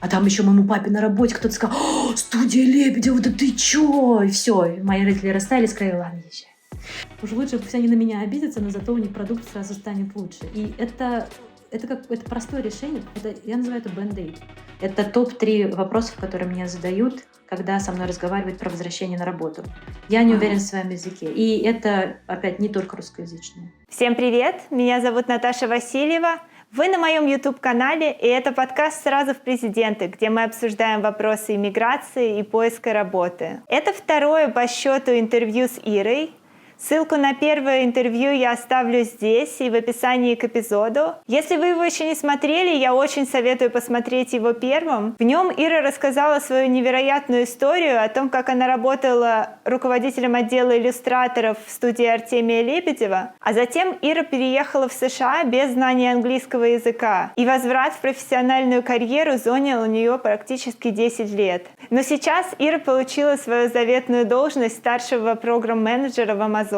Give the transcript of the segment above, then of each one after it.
А там еще моему папе на работе кто-то сказал: «О, студия Лебедева, да ты чё?» И все, мои родители расстали, сказали: ладно, езжай. Уж лучше пусть они на меня обидятся, но зато у них продукт сразу станет лучше. И это простое решение. Я называю это бенд-эйд. Это топ-3 вопросов, которые мне задают, когда со мной разговаривают про возвращение на работу. Я не уверена в своем языке. И это, опять, не только русскоязычные. Всем привет! Меня зовут Наташа Васильева. Вы на моем YouTube-канале, и это подкаст «Сразу в президенты», где мы обсуждаем вопросы иммиграции и поиска работы. Это второе по счету интервью с Ирой. Ссылку на первое интервью я оставлю здесь и в описании к эпизоду. Если вы его еще не смотрели, я очень советую посмотреть его первым. В нем Ира рассказала свою невероятную историю о том, как она работала руководителем отдела иллюстраторов в студии Артемия Лебедева, а затем Ира переехала в США без знания английского языка, и возврат в профессиональную карьеру занял у нее практически 10 лет. Но сейчас Ира получила свою заветную должность старшего программ-менеджера в Amazon.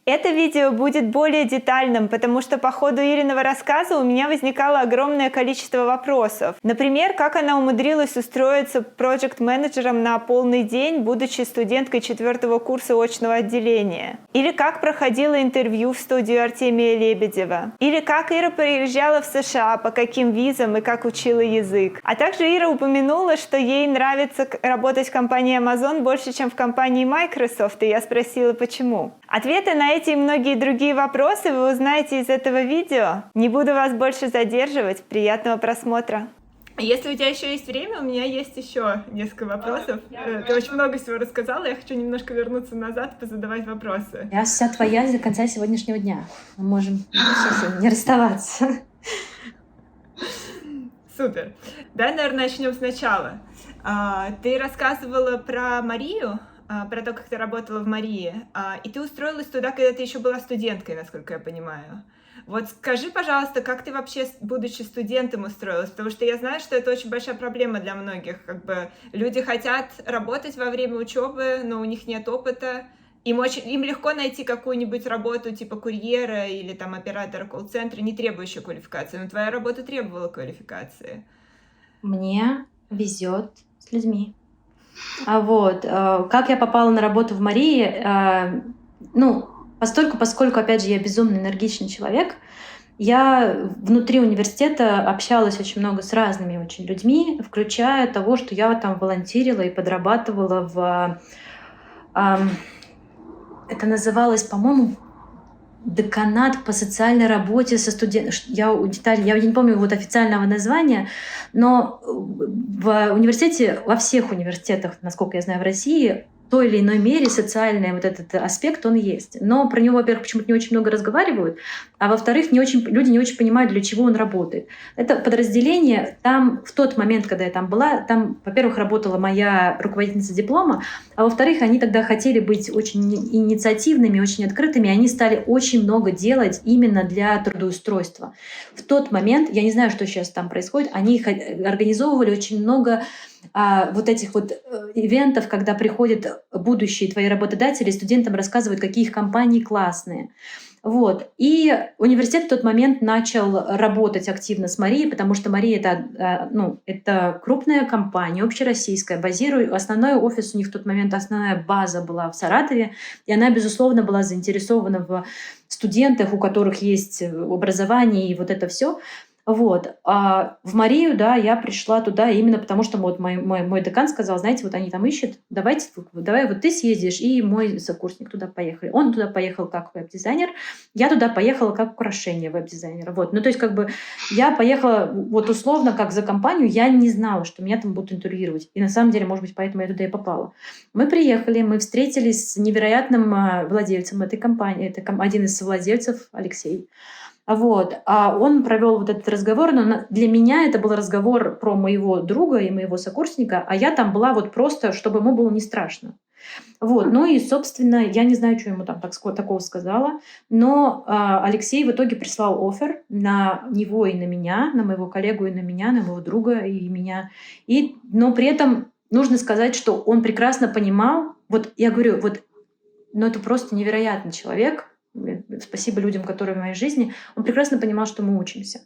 Это видео будет более детальным, потому что по ходу Ириного рассказа у меня возникало огромное количество вопросов. Например, как она умудрилась устроиться проект-менеджером на полный день, будучи студенткой 4-го курса очного отделения. Или как проходило интервью в студию Артемия Лебедева. Или как Ира приезжала в США, по каким визам и как учила язык. А также Ира упомянула, что ей нравится работать в компании Amazon больше, чем в компании Microsoft, и я спросила, почему. Ответы на эти и многие другие вопросы вы узнаете из этого видео. Не буду вас больше задерживать. Приятного просмотра. Если у тебя еще есть время, у меня есть еще несколько вопросов. Ты очень много всего рассказала, я хочу немножко вернуться назад и позадавать вопросы. Я вся твоя до конца сегодняшнего дня. Мы можем не расставаться. Супер. Давай, наверное, начнем сначала. Ты рассказывала про Марию, про то, как ты работала в Марии, и ты устроилась туда, когда ты еще была студенткой, насколько я понимаю. Вот скажи, пожалуйста, как ты вообще, будучи студентом, устроилась? Потому что я знаю, что это очень большая проблема для многих. Как бы люди хотят работать во время учебы, но у них нет опыта. Им легко найти какую-нибудь работу типа курьера или там оператора колл-центра, не требующую квалификации. Но твоя работа требовала квалификации. Мне везет с людьми. Как я попала на работу в Марии, поскольку, опять же, я безумно энергичный человек, я внутри университета общалась очень много с разными очень людьми, включая того, что я там волонтерила и подрабатывала это называлось, по-моему, деканат по социальной работе со студентами. Я не помню официального названия, но в университете, во всех университетах, насколько я знаю, в России, в той или иной мере социальный этот аспект, он есть. Но про него, во-первых, почему-то не очень много разговаривают, а во-вторых, люди не очень понимают, для чего он работает. Это подразделение, там в тот момент, когда я там была, там, во-первых, работала моя руководительница диплома, а во-вторых, они тогда хотели быть очень инициативными, очень открытыми, и они стали очень много делать именно для трудоустройства. В тот момент, я не знаю, что сейчас там происходит, они организовывали очень много этих ивентов, когда приходят будущие твои работодатели, студентам рассказывают, какие их компании классные. И университет в тот момент начал работать активно с Марией, потому что Мария это крупная компания, общероссийская, основной офис у них в тот момент, основная база была в Саратове, и она, безусловно, была заинтересована в студентах, у которых есть образование и это все. А в Марию, да, я пришла туда именно потому, что мой декан сказал, знаете, они там ищут, давай ты съездишь, и мой сокурсник туда поехали. Он туда поехал как веб-дизайнер, я туда поехала как украшение веб-дизайнера. Я поехала условно как за компанию, я не знала, что меня там будут интервьюировать. И на самом деле, может быть, поэтому я туда и попала. Мы приехали, мы встретились с невероятным владельцем этой компании, это один из совладельцев, Алексей. А он провел этот разговор, но для меня это был разговор про моего друга и моего сокурсника, а я там была просто, чтобы ему было не страшно. И, собственно, я не знаю, что ему там такого сказала, но Алексей в итоге прислал оффер на него и на меня, на моего коллегу и на меня, на моего друга и меня. Но при этом нужно сказать, что он прекрасно понимал, я говорю, это просто невероятный человек. Спасибо людям, которые в моей жизни. Он прекрасно понимал, что мы учимся.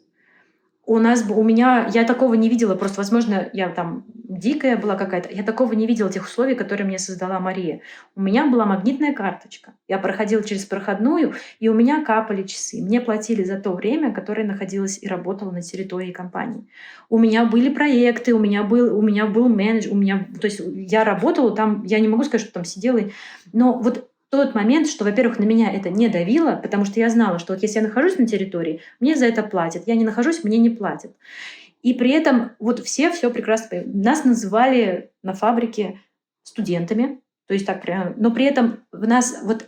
я такого не видела, просто, возможно, я там дикая была какая-то, я такого не видела, тех условий, которые мне создала Мария. У меня была магнитная карточка. Я проходила через проходную, и у меня капали часы. Мне платили за то время, которое находилась и работала на территории компании. У меня были проекты, у меня был менеджер, то есть я работала там, я не могу сказать, что там сидела, но вот тот момент, что, во-первых, на меня это не давило, потому что я знала, что вот если я нахожусь на территории, мне за это платят. Я не нахожусь, мне не платят. И при этом вот все прекрасно понимают. Нас называли на фабрике студентами, то есть так прямо. Но при этом в нас вот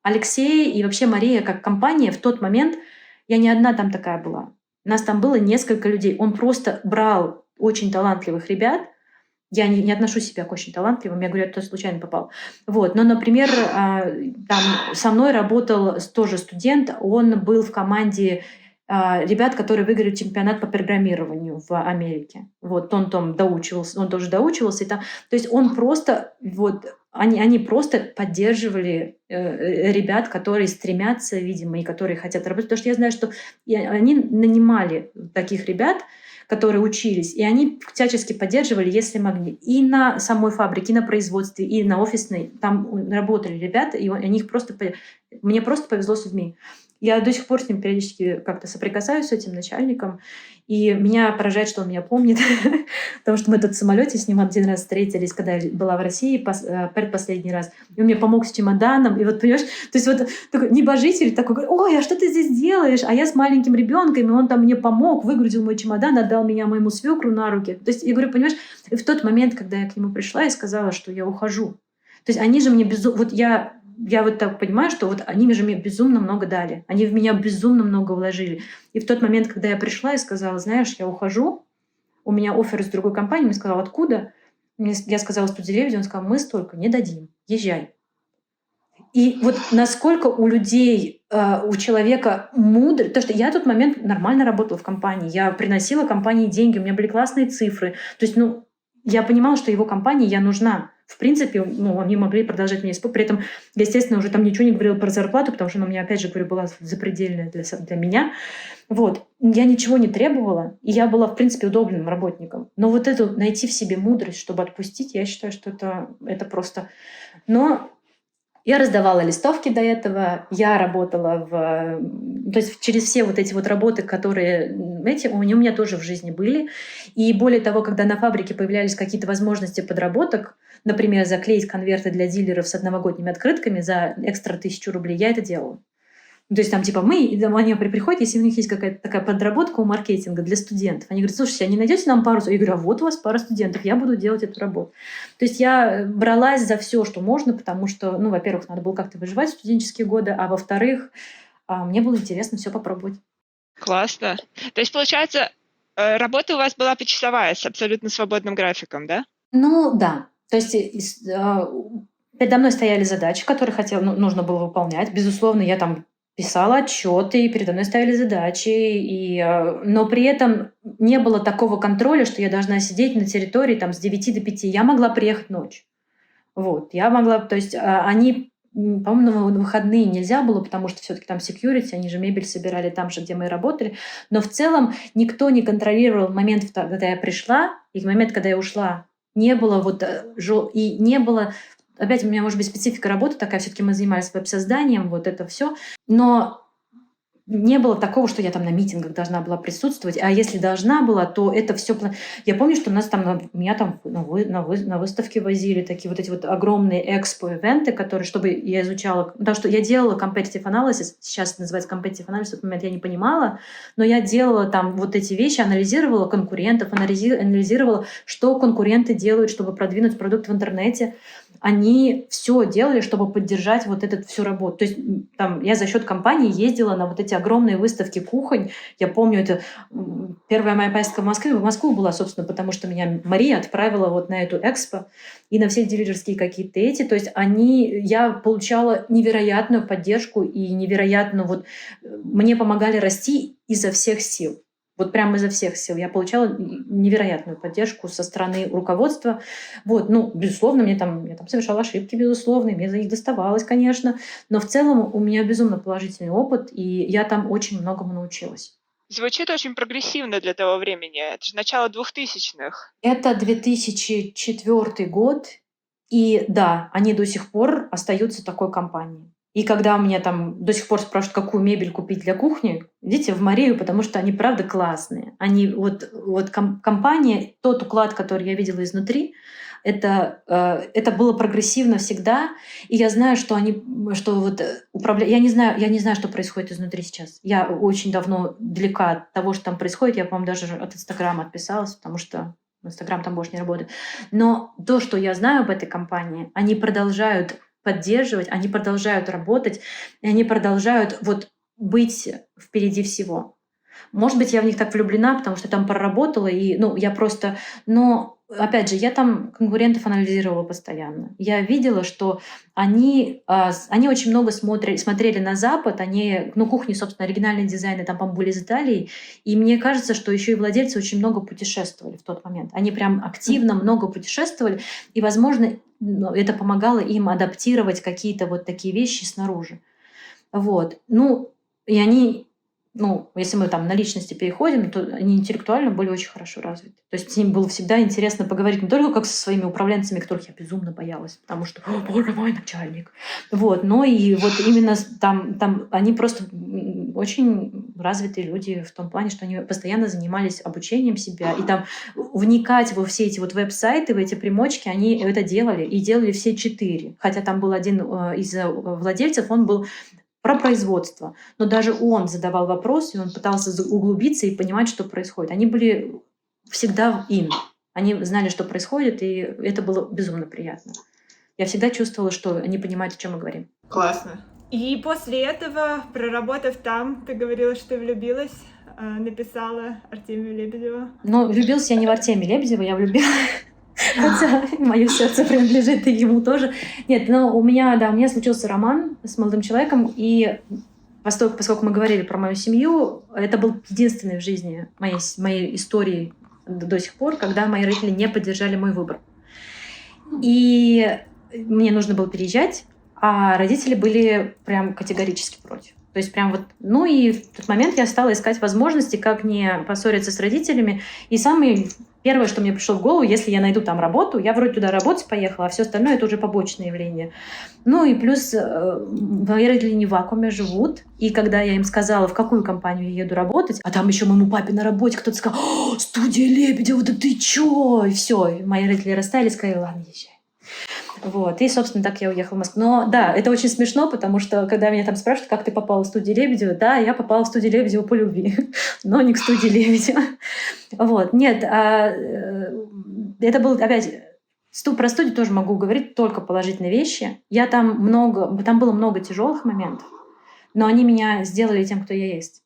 Алексей и вообще Мария как компания в тот момент, я не одна там такая была. Нас там было несколько людей. Он просто брал очень талантливых ребят. Я не отношу себя к очень талантливым, я говорю, кто случайно попал. Вот. Но, например, там со мной работал тоже студент, он был в команде ребят, которые выиграли чемпионат по программированию в Америке. Вот, он там доучивался, он тоже доучивался. То есть он просто, они просто поддерживали ребят, которые стремятся, видимо, и которые хотят работать. Потому что я знаю, что они нанимали таких ребят, которые учились, и они всячески поддерживали, если могли. И на самой фабрике, и на производстве, и на офисной. Там работали ребята, и они их просто... Мне просто повезло с людьми. Я до сих пор с ним периодически как-то соприкасаюсь с этим начальником, и меня поражает, что он меня помнит, потому что мы тут в самолете с ним один раз встретились, когда я была в России предпоследний раз, и он мне помог с чемоданом, и вот, понимаешь, то есть вот такой небожитель такой говорит: ой, а что ты здесь делаешь? А я с маленьким ребенком, и он там мне помог, выгрузил мой чемодан, отдал меня моему свекру на руки. То есть я говорю, понимаешь, и в тот момент, когда я к нему пришла и сказала, что я ухожу, то есть они же мне вот я вот так понимаю, что вот они же мне безумно много дали. Они в меня безумно много вложили. И в тот момент, когда я пришла и сказала, знаешь, я ухожу, у меня оффер из другой компании, мне сказал, откуда? Я сказала студилевиде, он сказал, мы столько не дадим, езжай. И вот насколько у людей, у человека мудро, потому что я в тот момент нормально работала в компании, я приносила компании деньги, у меня были классные цифры. То есть, я понимала, что его компании я нужна. В принципе, они могли продолжать меня использовать. При этом, естественно, уже там ничего не говорила про зарплату, потому что она у меня, опять же, говорю, была запредельная для меня. Вот. Я ничего не требовала, и я была, в принципе, удобным работником. Но вот эту найти в себе мудрость, чтобы отпустить, я считаю, что это просто... Но я раздавала листовки до этого, я работала то есть через все вот эти вот работы, которые у меня тоже в жизни были. И более того, когда на фабрике появлялись какие-то возможности подработок, например, заклеить конверты для дилеров с новогодними открытками за экстра 1000 рублей, я это делала. То есть там типа они приходят, если у них есть какая-то такая подработка у маркетинга для студентов. Они говорят, слушайте, а не найдете нам пару? Я говорю, а вот у вас пара студентов, я буду делать эту работу. То есть я бралась за все, что можно, потому что, во-первых, надо было как-то выживать в студенческие годы, а во-вторых, мне было интересно все попробовать. Классно. То есть, получается, работа у вас была почасовая, с абсолютно свободным графиком, да? Да. То есть передо мной стояли задачи, которые нужно было выполнять. Безусловно, я там писала отчеты, и передо мной ставили задачи, но при этом не было такого контроля, что я должна сидеть на территории там, с 9 до 5. Я могла приехать ночью. Вот, я могла, то есть они, по-моему, на выходные нельзя было, потому что все-таки там security, они же мебель собирали там же, где мы и работали. Но в целом никто не контролировал момент, когда я пришла, и момент, когда я ушла. Не было и не было... Опять у меня, может быть, специфика работы такая, все-таки мы занимались веб-созданием, вот это все. Но не было такого, что я там на митингах должна была присутствовать. А если должна была, то это все... Я помню, что меня там на выставке возили такие вот эти вот огромные экспо-ивенты, которые, чтобы я изучала... Потому что я делала competitive analysis, сейчас это называется competitive analysis, в тот момент я не понимала, но я делала там вот эти вещи, анализировала конкурентов, анализировала, что конкуренты делают, чтобы продвинуть продукт в интернете. Они все делали, чтобы поддержать вот эту всю работу. То есть там я за счет компании ездила на вот эти огромные выставки кухонь. Я помню, это первая моя поездка в Москву была, собственно, потому что меня Мария отправила вот на эту экспо и на все дилерские какие-то эти. То есть я получала невероятную поддержку и невероятную мне помогали расти изо всех сил. Вот прямо изо всех сил. Я получала невероятную поддержку со стороны руководства. Безусловно, я там совершала ошибки, безусловно, и мне за них доставалось, конечно. Но в целом у меня безумно положительный опыт, и я там очень многому научилась. Звучит очень прогрессивно для того времени. Это же начало 2000-х. Это 2004 год, и да, они до сих пор остаются такой компанией. И когда у меня там до сих пор спрашивают, какую мебель купить для кухни, идите в Марию, потому что они правда классные. Они компания, тот уклад, который я видела изнутри, это было прогрессивно всегда, и я знаю, что я не знаю, что происходит изнутри сейчас. Я очень давно далека от того, что там происходит. Я, по-моему, даже от Инстаграма отписалась, потому что Инстаграм там больше не работает. Но то, что я знаю об этой компании, они продолжают поддерживать, они продолжают работать, и они продолжают быть впереди всего. Может быть, я в них так влюблена, потому что там проработала, но опять же, я там конкурентов анализировала постоянно. Я видела, что они очень много смотрели на Запад, кухни, собственно, оригинальные дизайны там, по-моему, были из Италии, и мне кажется, что еще и владельцы очень много путешествовали в тот момент. Они прям активно много путешествовали, и, возможно, это помогало им адаптировать какие-то такие вещи снаружи. И они, если мы там на личности переходим, то они интеллектуально были очень хорошо развиты. То есть с ним было всегда интересно поговорить не только как со своими управленцами, которых я безумно боялась, потому что, о, боже мой, начальник. Но и именно там они просто очень развитые люди в том плане, что они постоянно занимались обучением себя. И там вникать во все эти веб-сайты, в эти примочки, они это делали. И делали все 4. Хотя там был один из владельцев, он был про производство. Но даже он задавал вопросы, и он пытался углубиться и понимать, что происходит. Они были всегда Они знали, что происходит, и это было безумно приятно. Я всегда чувствовала, что они понимают, о чем мы говорим. Классно. И после этого, проработав там, ты говорила, что ты влюбилась, написала Артемию Лебедеву. Влюбилась я не в Артемия Лебедева, я влюбилась... Хотя мое сердце принадлежит и ему тоже. Нет, но у меня случился роман с молодым человеком, и поскольку мы говорили про мою семью, это был единственный в жизни моей истории до сих пор, когда мои родители не поддержали мой выбор. И мне нужно было переезжать, а родители были прям категорически против. То есть и в тот момент я стала искать возможности, как не поссориться с родителями. И самое первое, что мне пришло в голову, если я найду там работу, я вроде туда работать поехала, а все остальное это уже побочное явление. И плюс мои родители не в вакууме живут. И когда я им сказала, в какую компанию я еду работать, а там еще моему папе на работе кто-то сказал: «О, студия Лебедева, да ты чё?» И все, мои родители расстались, сказали: «Ладно, езжай». И, собственно, так я уехала в Москву. Но да, это очень смешно, потому что, когда меня там спрашивают, как ты попала в студию Лебедева, да, я попала в студию Лебедева по любви, но не к студии Лебедева. Нет, это было, опять, про студию тоже могу говорить только положительные вещи. Там было много тяжелых моментов, но они меня сделали тем, кто я есть.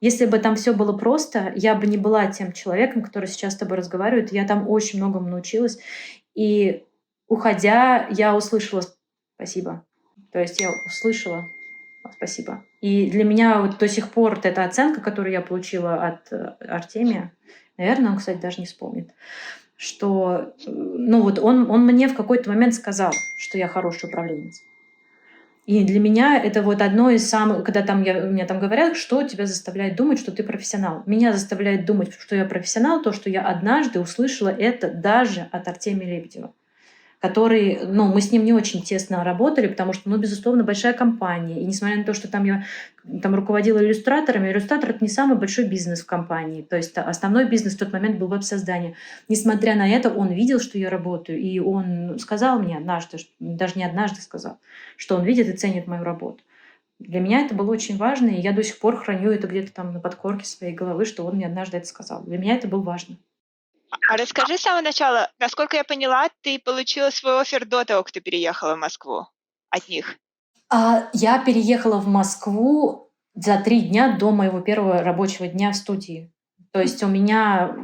Если бы там все было просто, я бы не была тем человеком, который сейчас с тобой разговаривает. Я там очень многому научилась. И уходя, я услышала спасибо. То есть я услышала спасибо. И для меня до сих пор эта оценка, которую я получила от Артемия, наверное, он, кстати, даже не вспомнит, что он мне в какой-то момент сказал, что я хороший управленец. И для меня это одно из самых... Когда мне там говорят, что тебя заставляет думать, что ты профессионал. Меня заставляет думать, что я профессионал, то, что я однажды услышала это даже от Артемия Лебедева, который, мы с ним не очень тесно работали, потому что, безусловно, большая компания. И несмотря на то, что я руководила иллюстраторами, иллюстратор — это не самый большой бизнес в компании. То есть основной бизнес в тот момент был веб-создание. Несмотря на это, он видел, что я работаю, и он сказал мне однажды, даже не однажды сказал, что он видит и ценит мою работу. Для меня это было очень важно, и я до сих пор храню это где-то на подкорке своей головы, что он мне однажды это сказал. Для меня это было важно. А расскажи с самого начала, насколько я поняла, ты получила свой оффер до того, как ты переехала в Москву от них. Я переехала в Москву за 3 дня до моего первого рабочего дня в студии. То есть я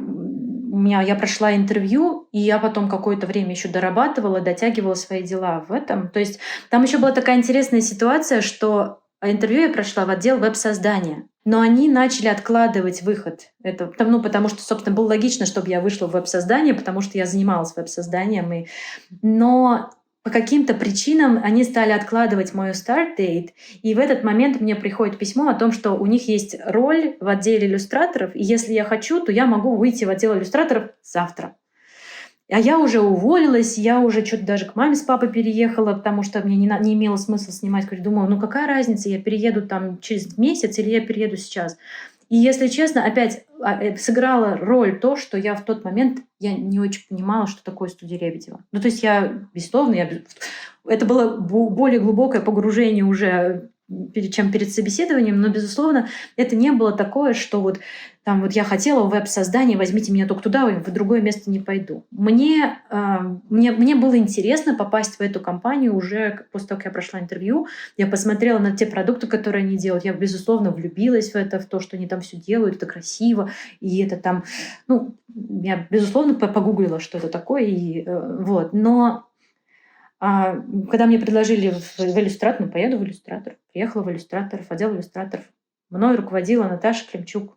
прошла интервью, и я потом какое-то время еще дорабатывала, дотягивала свои дела в этом. То есть там еще была такая интересная ситуация, что интервью я прошла в отдел веб-создания. Но они начали откладывать выход. Потому что, собственно, было логично, чтобы я вышла в веб-создание, потому что я занималась веб-созданием. Но по каким-то причинам они стали откладывать мою start date, и в этот момент мне приходит письмо о том, что у них есть роль в отделе иллюстраторов, и если я хочу, то я могу выйти в отдел иллюстраторов завтра. А я уже уволилась, я уже что-то даже к маме с папой переехала, потому что мне не имело смысла снимать. Думаю, ну какая разница, я перееду там через месяц или я перееду сейчас. И, если честно, опять сыграла роль то, что я в тот момент я не очень понимала, что такое студия Лебедева. Ну, то есть я, безусловно, это было более глубокое погружение уже, чем перед собеседованием, но, безусловно, это не было такое, что вот там вот я хотела веб-создание, возьмите меня только туда, в другое место не пойду. Мне было интересно попасть в эту компанию уже после того, как я прошла интервью. Я посмотрела на те продукты, которые они делают. Я, безусловно, влюбилась в это, в то, что они там все делают. Это красиво. И это там... Ну, я, безусловно, погуглила, что это такое. И, вот. Но когда мне предложили в иллюстратор, ну, поеду в иллюстратор. Приехала в иллюстратор, в отдел иллюстраторов. Мной руководила Наташа Климчук.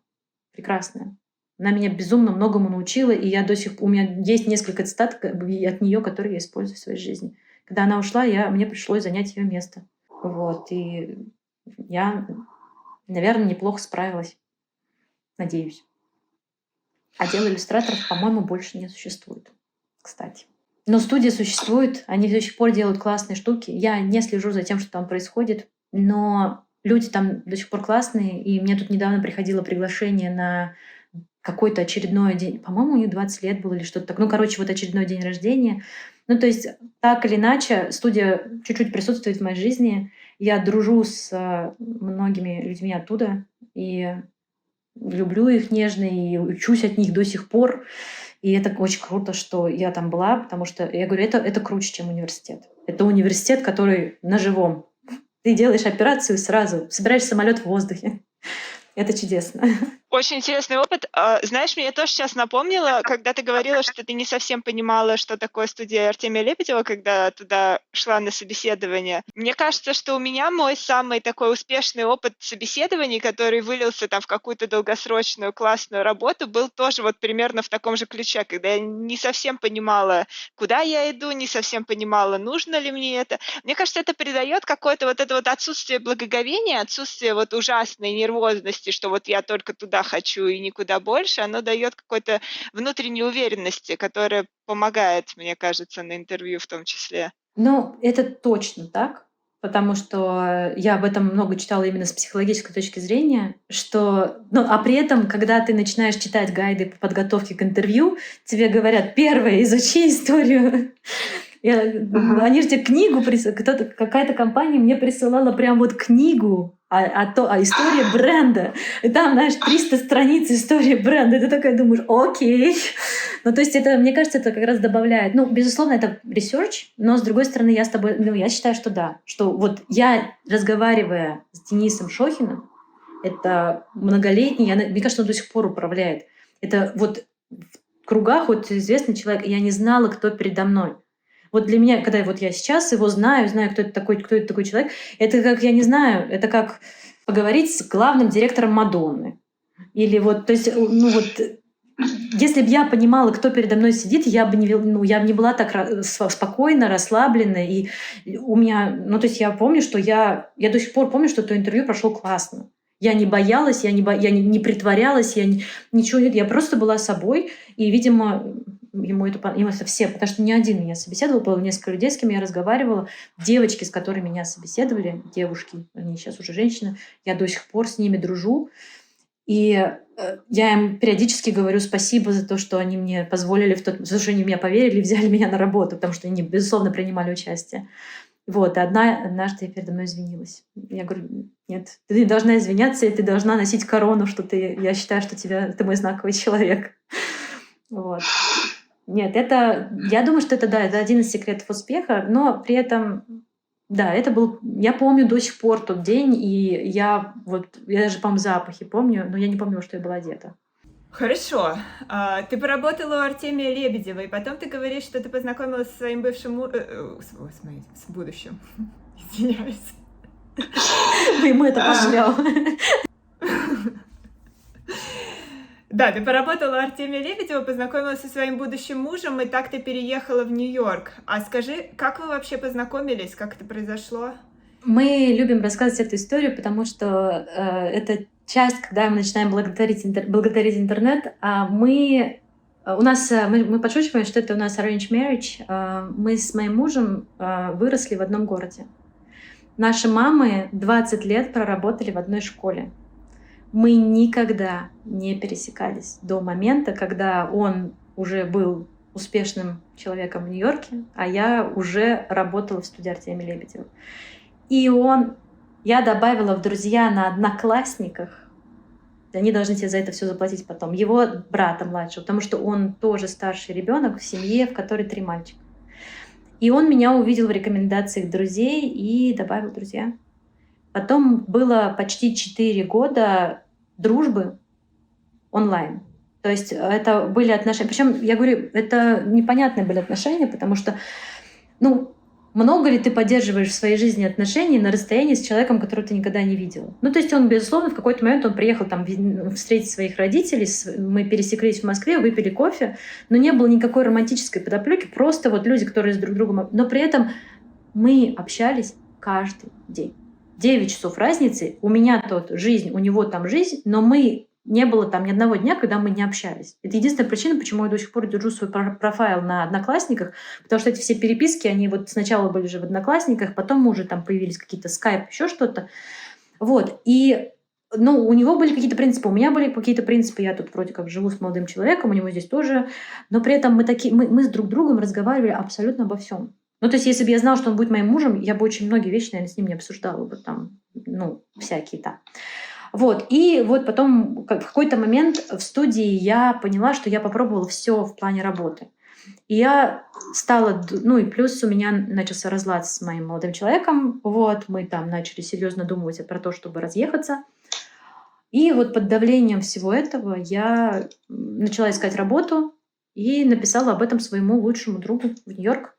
Прекрасная. Она меня безумно многому научила, и у меня есть несколько цитат от нее, которые я использую в своей жизни. Когда она ушла, мне пришлось занять ее место. Вот. И я, наверное, неплохо справилась. Надеюсь. Отдел иллюстраторов, по-моему, больше не существует, кстати. Но студия существует, они до сих пор делают классные штуки. Я не слежу за тем, что там происходит, но люди там до сих пор классные, и мне тут недавно приходило приглашение на какой-то очередной день. По-моему, у них 20 лет было или что-то такое. Ну, короче, вот очередной день рождения. Ну, то есть, так или иначе, студия чуть-чуть присутствует в моей жизни. Я дружу с многими людьми оттуда, и люблю их нежно, и учусь от них до сих пор. И это очень круто, что я там была, потому что, я говорю, это круче, чем университет. Это университет, который на живом. Ты делаешь операцию сразу, собираешь самолет в воздухе. Это чудесно. Очень интересный опыт. Знаешь, мне тоже сейчас напомнило, когда ты говорила, что ты не совсем понимала, что такое студия Артемия Лебедева, когда туда шла на собеседование. Мне кажется, что у меня мой самый такой успешный опыт собеседований, который вылился там в какую-то долгосрочную классную работу, был тоже вот примерно в таком же ключе, когда я не совсем понимала, куда я иду, не совсем понимала, нужно ли мне это. Мне кажется, это придает какое-то вот это вот отсутствие благоговения, отсутствие вот ужасной нервозности, что вот я только туда хочу и никуда больше, оно дает какой-то внутренней уверенности, которая помогает, мне кажется, на интервью в том числе. Ну, это точно так, потому что я об этом много читала именно с психологической точки зрения, что, ну, а при этом, когда ты начинаешь читать гайды по подготовке к интервью, тебе говорят, первое, изучи историю. Они же тебе книгу какая-то компания мне присылала прям вот книгу, история бренда. И там, знаешь, 300 страниц истории бренда. И ты такая думаешь, окей. Ну, то есть это, мне кажется, это как раз добавляет. Ну, безусловно, это ресерч, но, с другой стороны, я с тобой, я считаю, что да. Что вот я, разговаривая с Денисом Шохиным, это многолетний, мне кажется, он до сих пор управляет. Это вот в кругах вот известный человек, и я не знала, кто передо мной. Вот для меня, когда вот я сейчас его знаю, кто это такой человек, это как, я не знаю, это как поговорить с главным директором Мадонны. Или вот, то есть, ну вот, если бы я понимала, кто передо мной сидит, я бы не была так спокойна, расслаблена. И у меня, ну то есть я помню, что я до сих пор помню, что то интервью прошло классно. Я не боялась, я не притворялась, ничего нет. Я просто была собой, и, видимо, ему это все, потому что не один меня собеседовал, было несколько людей, с кем я разговаривала, девочки, с которыми меня собеседовали, девушки, они сейчас уже женщины, я до сих пор с ними дружу, и я им периодически говорю спасибо за то, что они мне позволили, за то, что они в меня поверили и взяли меня на работу, потому что они, безусловно, принимали участие. Вот, и однажды я передо мной извинилась. Я говорю, нет, ты должна извиняться, и ты должна носить корону, что я считаю, что ты мой знаковый человек. Вот. Нет, я думаю, что это один из секретов успеха, но при этом, да, это был, я помню до сих пор тот день, и я даже, по-моему, запахи помню, но я не помню, что я была одета. Хорошо. Ты поработала у Артемия Лебедева, и потом ты говоришь, что ты познакомилась со своим бывшим с будущим. Извиняюсь. Вы ему это пошлём. Да, ты поработала у Артемия Лебедева, познакомилась со своим будущим мужем, и так ты переехала в Нью-Йорк. А скажи, как вы вообще познакомились, как это произошло? Мы любим рассказывать эту историю, потому что это часть, когда мы начинаем благодарить интернет, мы подшучиваем, что это у нас arranged marriage. Мы с моим мужем выросли в одном городе. Наши мамы 20 лет проработали в одной школе. Мы никогда не пересекались до момента, когда он уже был успешным человеком в Нью-Йорке, а я уже работала в студии Артемия Лебедева. Я добавила в друзья на Одноклассниках, они должны тебе за это все заплатить потом, его брата младшего, потому что он тоже старший ребенок в семье, в которой 3 мальчика. И он меня увидел в рекомендациях друзей и добавил в друзья. Потом было почти 4 года дружбы онлайн. То есть это были отношения. Причем, я говорю, это непонятные были отношения, потому что, много ли ты поддерживаешь в своей жизни отношений на расстоянии с человеком, которого ты никогда не видела? То есть он, безусловно, в какой-то момент он приехал там встретить своих родителей, мы пересеклись в Москве, выпили кофе, но не было никакой романтической подоплеки, просто вот люди, которые с друг другом... Но при этом мы общались каждый день. 9 часов разницы, у меня тут жизнь, у него там жизнь, но не было там ни одного дня, когда мы не общались. Это единственная причина, почему я до сих пор держу свой профайл на Одноклассниках, потому что эти все переписки, они вот сначала были же в Одноклассниках, потом уже там появились какие-то скайп, еще что-то. Вот. И у него были какие-то принципы, у меня были какие-то принципы, я тут вроде как живу с молодым человеком, у него здесь тоже, но при этом мы с друг другом разговаривали абсолютно обо всем. То есть, если бы я знала, что он будет моим мужем, я бы очень многие вещи, наверное, с ним не обсуждала бы там, всякие там. Вот. И вот потом в какой-то момент в студии я поняла, что я попробовала все в плане работы. И я стала... и плюс у меня начался разлад с моим молодым человеком. Вот. Мы там начали серьезно думать про то, чтобы разъехаться. И вот под давлением всего этого я начала искать работу и написала об этом своему лучшему другу в Нью-Йорк.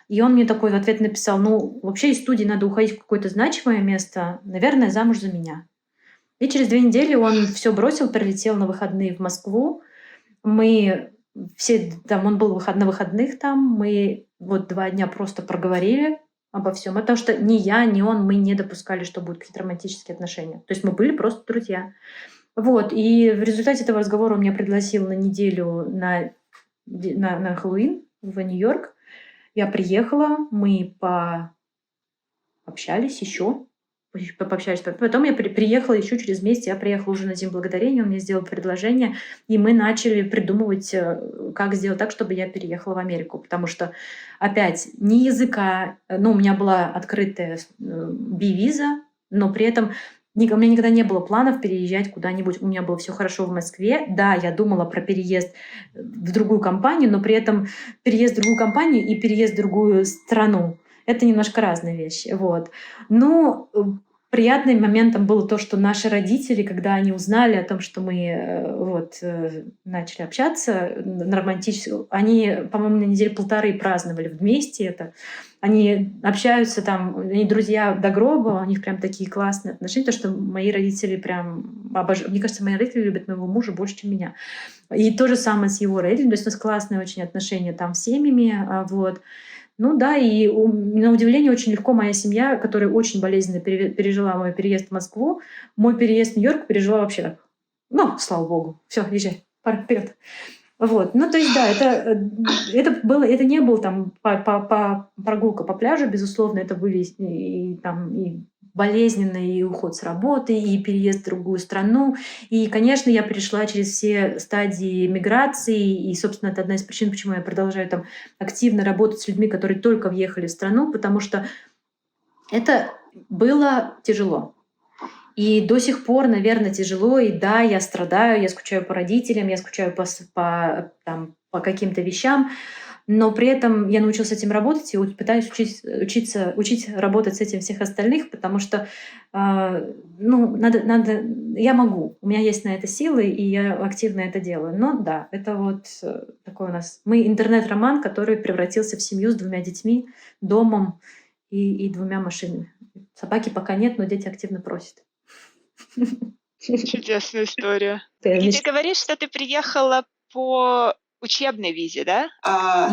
И он мне такой в ответ написал, вообще из студии надо уходить в какое-то значимое место, наверное, замуж за меня. И через 2 недели он все бросил, прилетел на выходные в Москву. Мы все там, он был на выходных там, мы вот 2 дня просто проговорили обо всем. Потому что ни я, ни он, мы не допускали, что будут какие-то романтические отношения. То есть мы были просто друзья. Вот. И в результате этого разговора он меня пригласил на неделю на Хэллоуин в Нью-Йорк. Я приехала, мы пообщались еще. Потом я приехала еще через месяц, я приехала уже на День Благодарения, он мне сделал предложение, и мы начали придумывать, как сделать так, чтобы я переехала в Америку. Потому что, опять, ни языка, у меня была открытая B-виза, но при этом у меня никогда не было планов переезжать куда-нибудь. У меня было все хорошо в Москве. Да, я думала про переезд в другую компанию, но при этом переезд в другую компанию и переезд в другую страну — это немножко разные вещи. Вот. Приятным моментом было то, что наши родители, когда они узнали о том, что мы начали общаться на романтическом, они, по-моему, на 1.5 праздновали вместе это. Они общаются там, они друзья до гроба, у них прям такие классные отношения, то, что мои родители прям обожают. Мне кажется, мои родители любят моего мужа больше, чем меня. И то же самое с его родителями, то есть у нас классные очень отношения там с семьями, вот. И на удивление очень легко моя семья, которая очень болезненно пережила мой переезд в Москву, мой переезд в Нью-Йорк пережила вообще так. Слава богу. Все, езжай, пора вперед. Вот. То есть, да, это не был там прогулка по пляжу, безусловно, это были и болезненный и уход с работы, и переезд в другую страну. И, конечно, я перешла через все стадии миграции, и, собственно, это одна из причин, почему я продолжаю там активно работать с людьми, которые только въехали в страну, потому что это было тяжело. И до сих пор, наверное, тяжело. И да, я страдаю, я скучаю по родителям, я скучаю по каким-то вещам. Но при этом я научилась с этим работать и пытаюсь учить работать с этим всех остальных, потому что надо, я могу, у меня есть на это силы, и я активно это делаю. Но да, это вот такой у нас... Мы интернет-роман, который превратился в семью с 2 детьми, домом и 2 машинами. Собаки пока нет, но дети активно просят. Чудесная история. Ты И ты меч- говоришь, что ты приехала по учебной визе, да?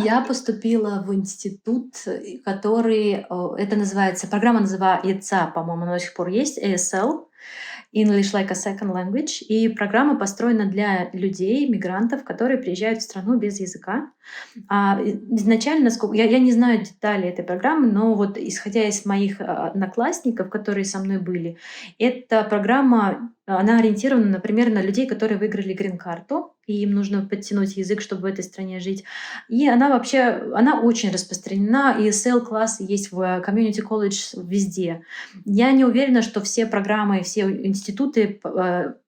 Я поступила в институт, который, это называется, программа называется, по-моему, она до сих пор есть, ASL, English like a Second Language. И программа построена для людей, мигрантов, которые приезжают в страну без языка. Изначально, я не знаю детали этой программы, но вот исходя из моих одноклассников, которые со мной были, эта программа, она ориентирована, например, на людей, которые выиграли грин-карту, и им нужно подтянуть язык, чтобы в этой стране жить. И она вообще, она очень распространена, ESL-классы есть в комьюнити колледж везде. Я не уверена, что все программы, все институты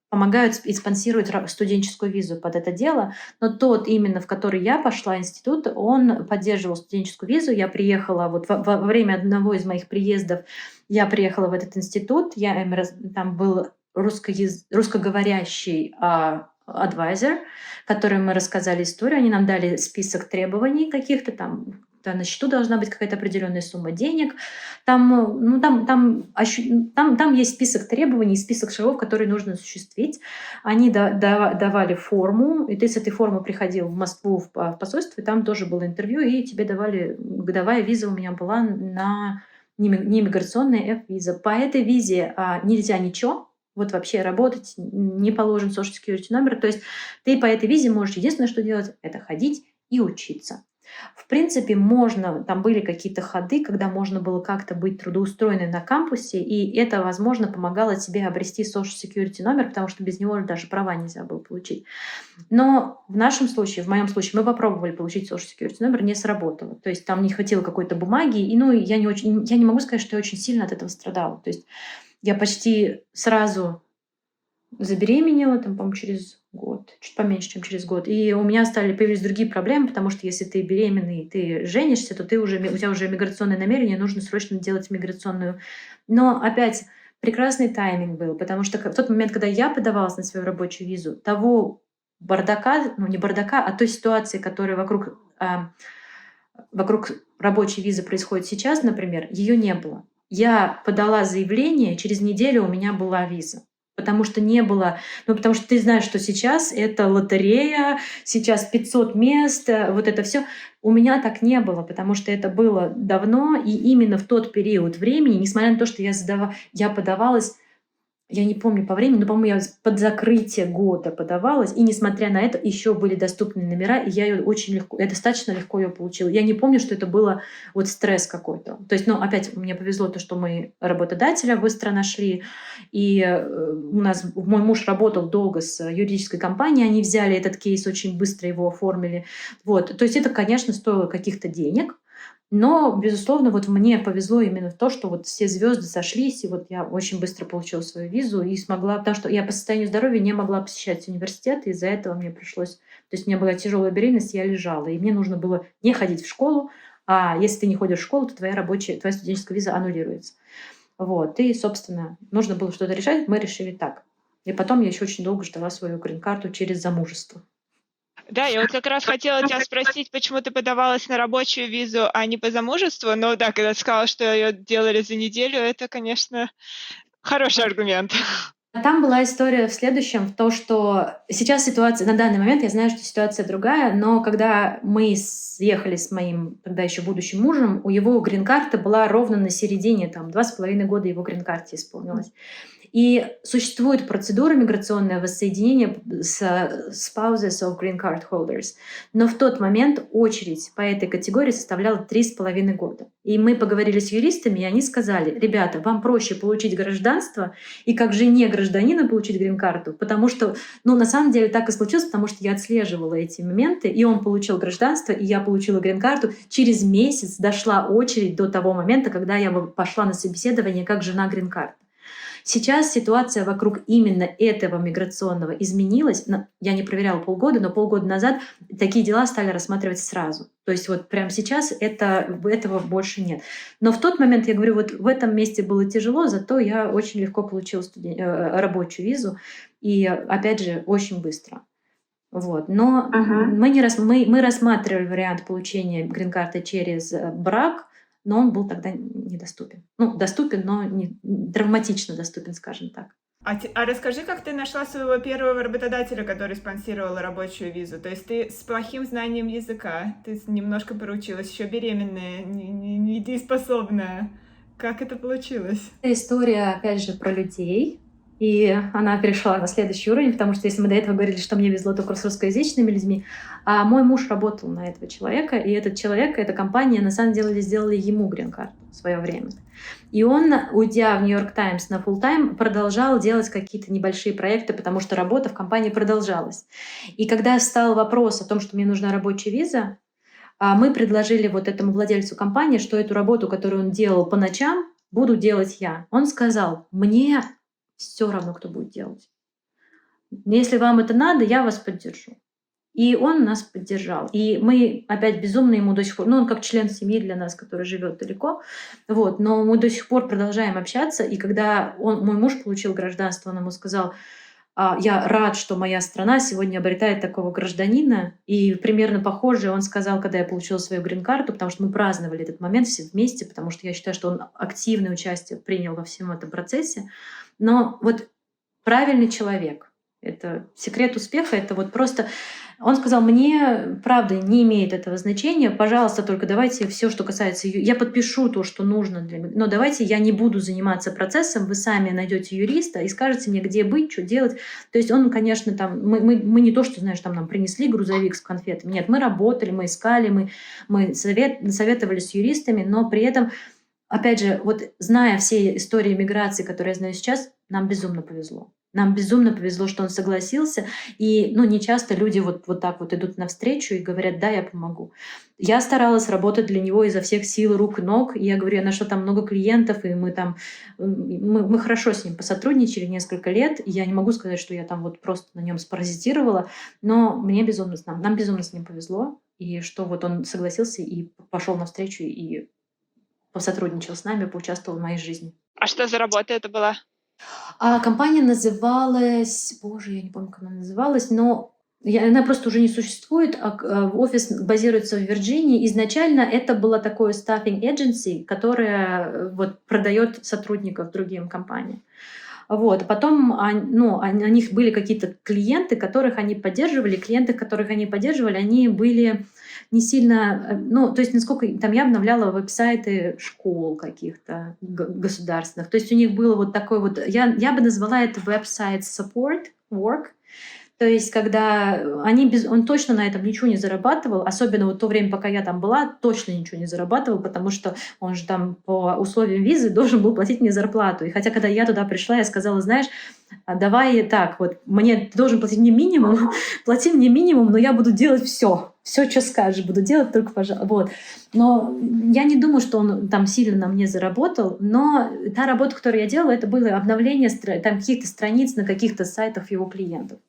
помогают и спонсируют студенческую визу под это дело, но тот именно, в который я пошла, институт, он поддерживал студенческую визу. Я приехала, вот во время одного из моих приездов, я приехала в этот институт, там был русскоговорящий адвайзер, которым мы рассказали историю, они нам дали список требований каких-то там, да, на счету должна быть какая-то определенная сумма денег. Там есть список требований, список шагов, которые нужно осуществить. Они давали форму, и ты с этой формы приходил в Москву в посольство, и там тоже было интервью, и тебе давали годовая виза у меня была на не миграционная F-виза. По этой визе нельзя ничего, вот вообще работать, не положен social security номер. То есть ты по этой визе можешь единственное, что делать, это ходить и учиться. В принципе, там были какие-то ходы, когда можно было как-то быть трудоустроенной на кампусе, и это, возможно, помогало тебе обрести social security номер, потому что без него даже права нельзя было получить. Но в нашем случае, в моем случае, мы попробовали получить social security номер, не сработало. То есть там не хватило какой-то бумаги, и я не могу сказать, что я очень сильно от этого страдала. То есть я почти сразу забеременела, там, по-моему, через год, чуть поменьше, чем через год. И у меня появились другие проблемы, потому что если ты беременный, ты женишься, то у тебя уже миграционное намерение, нужно срочно делать миграционную. Но опять прекрасный тайминг был, потому что в тот момент, когда я подавалась на свою рабочую визу, того бардака, не бардака, а той ситуации, которая вокруг рабочей визы происходит сейчас, например, ее не было. Я подала заявление, через неделю у меня была виза. Потому что не было, потому что ты знаешь, что сейчас это лотерея, сейчас 500 мест, вот это все. У меня так не было, потому что это было давно, и именно в тот период времени, несмотря на то, что я подавалась, я не помню по времени, но, по-моему, я под закрытие года подавалась, и несмотря на это, еще были доступны номера, и я ее достаточно легко ее получила. Я не помню, что это было вот стресс какой-то. То есть, опять мне повезло то, что мы работодателя быстро нашли, и мой муж работал долго с юридической компанией, они взяли этот кейс, очень быстро его оформили. Вот. То есть это, конечно, стоило каких-то денег, но, безусловно, вот мне повезло именно в то, что вот все звезды сошлись, и вот я очень быстро получила свою визу и смогла, потому что я по состоянию здоровья не могла посещать университет, и из-за этого мне пришлось, то есть у меня была тяжелая беременность, я лежала, и мне нужно было не ходить в школу, а если ты не ходишь в школу, то твоя студенческая виза аннулируется. Вот, и, собственно, нужно было что-то решать, мы решили так. И потом я еще очень долго ждала свою грин-карту через замужество. Да, я вот как раз хотела тебя спросить, почему ты подавалась на рабочую визу, а не по замужеству. Но да, когда ты сказала, что ее делали за неделю, это, конечно, хороший аргумент. Там была история в следующем, в том, что сейчас ситуация, на данный момент я знаю, что ситуация другая, но когда мы съехали с моим тогда еще будущим мужем, у его грин-карта была ровно на середине, 2,5 года его грин-карте исполнилось. И существует процедура миграционное воссоединение с spouses of green card holders. Но в тот момент очередь по этой категории составляла 3,5 года. И мы поговорили с юристами, и они сказали: ребята, вам проще получить гражданство и как жене гражданина получить грин-карту, потому что, на самом деле так и случилось, потому что я отслеживала эти моменты, и он получил гражданство, и я получила грин-карту. Через месяц дошла очередь до того момента, когда я пошла на собеседование как жена грин-карты. Сейчас ситуация вокруг именно этого миграционного изменилась. Я не проверяла полгода, но полгода назад такие дела стали рассматривать сразу. То есть вот прямо сейчас этого больше нет. Но в тот момент, я говорю, вот в этом месте было тяжело, зато я очень легко получила рабочую визу. И опять же, очень быстро. Вот. Но мы рассматривали вариант получения грин-карты через брак, но он был тогда недоступен. Доступен, но не травматично доступен, скажем так. А расскажи, как ты нашла своего первого работодателя, который спонсировал рабочую визу? То есть ты с плохим знанием языка, ты немножко проучилась, еще беременная, недееспособная. Как это получилось? Это история, опять же, про людей. И она перешла на следующий уровень, потому что если мы до этого говорили, что мне везло только с русскоязычными людьми, а мой муж работал на этого человека, и этот человек, эта компания, на самом деле, сделали ему грин-карту в свое время. И он, уйдя в Нью-Йорк Таймс на full-time, продолжал делать какие-то небольшие проекты, потому что работа в компании продолжалась. И когда встал вопрос о том, что мне нужна рабочая виза, мы предложили вот этому владельцу компании, что эту работу, которую он делал по ночам, буду делать я. Он сказал, мне все равно, кто будет делать. Если вам это надо, я вас поддержу. И он нас поддержал. И мы опять безумно ему до сих пор, ну, он как член семьи для нас, который живет далеко, вот, но мы до сих пор продолжаем общаться. И когда мой муж получил гражданство, он ему сказал, я рад, что моя страна сегодня обретает такого гражданина. И примерно похоже он сказал, когда я получила свою грин-карту, потому что мы праздновали этот момент все вместе, потому что я считаю, что он активное участие принял во всем этом процессе. Но вот правильный человек, это секрет успеха, это вот просто... Он сказал, мне, правда, не имеет этого значения, пожалуйста, только давайте все, что касается... Я подпишу то, что нужно для меня, но давайте я не буду заниматься процессом, вы сами найдете юриста и скажете мне, где быть, что делать. То есть он, конечно, там... Мы не то, что, знаешь, там нам принесли грузовик с конфетами. Нет, мы работали, мы искали, мы советовали с юристами, но при этом, опять же, вот зная все истории миграции, которые я знаю сейчас, нам безумно повезло. Нам безумно повезло, что он согласился. И не часто люди вот так вот идут навстречу и говорят, да, я помогу. Я старалась работать для него изо всех сил, рук и ног. И я говорю, я нашла там много клиентов, и мы хорошо с ним посотрудничали несколько лет. И я не могу сказать, что я там вот просто на нем спаразитировала, но нам безумно с ним повезло. И что вот он согласился и пошел навстречу и посотрудничал с нами, поучаствовал в моей жизни. А что за работа это была? Компания называлась... Боже, я не помню, как она называлась, но она просто уже не существует. Офис базируется в Вирджинии. Изначально это была такое staffing agency, которая вот продает сотрудников другим компаниям. Вот. Потом у них были какие-то клиенты, которых они поддерживали. Клиенты, которых они поддерживали, они были не сильно... то есть, насколько там я обновляла веб-сайты школ каких-то государственных. То есть у них было вот такой вот... Я бы назвала это веб-сайт support work. То есть, когда он точно на этом ничего не зарабатывал, особенно вот то время, пока я там была, точно ничего не зарабатывал, потому что он же там по условиям визы должен был платить мне зарплату. И хотя, когда я туда пришла, я сказала, знаешь, давай так, вот мне ты должен платить мне минимум, плати мне минимум, но я буду делать все, что скажешь, буду делать только, пожалуйста. Вот. Но я не думаю, что он там сильно на мне заработал, но та работа, которую я делала, это было обновление там каких-то страниц на каких-то сайтах его клиентов.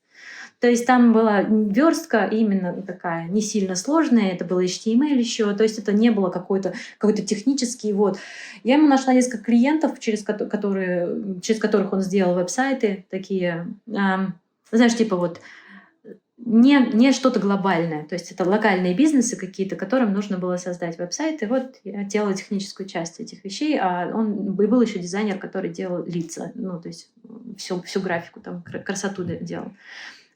То есть там была верстка именно такая не сильно сложная, это было HTML еще, то есть это не было какой-то технический. Вот. Я ему нашла несколько клиентов, через которых он сделал веб-сайты такие, знаешь, типа вот не что-то глобальное, то есть это локальные бизнесы какие-то, которым нужно было создать веб-сайты. Вот я делала техническую часть этих вещей, а он был еще дизайнер, который делал лица, то есть всю графику, там красоту делал.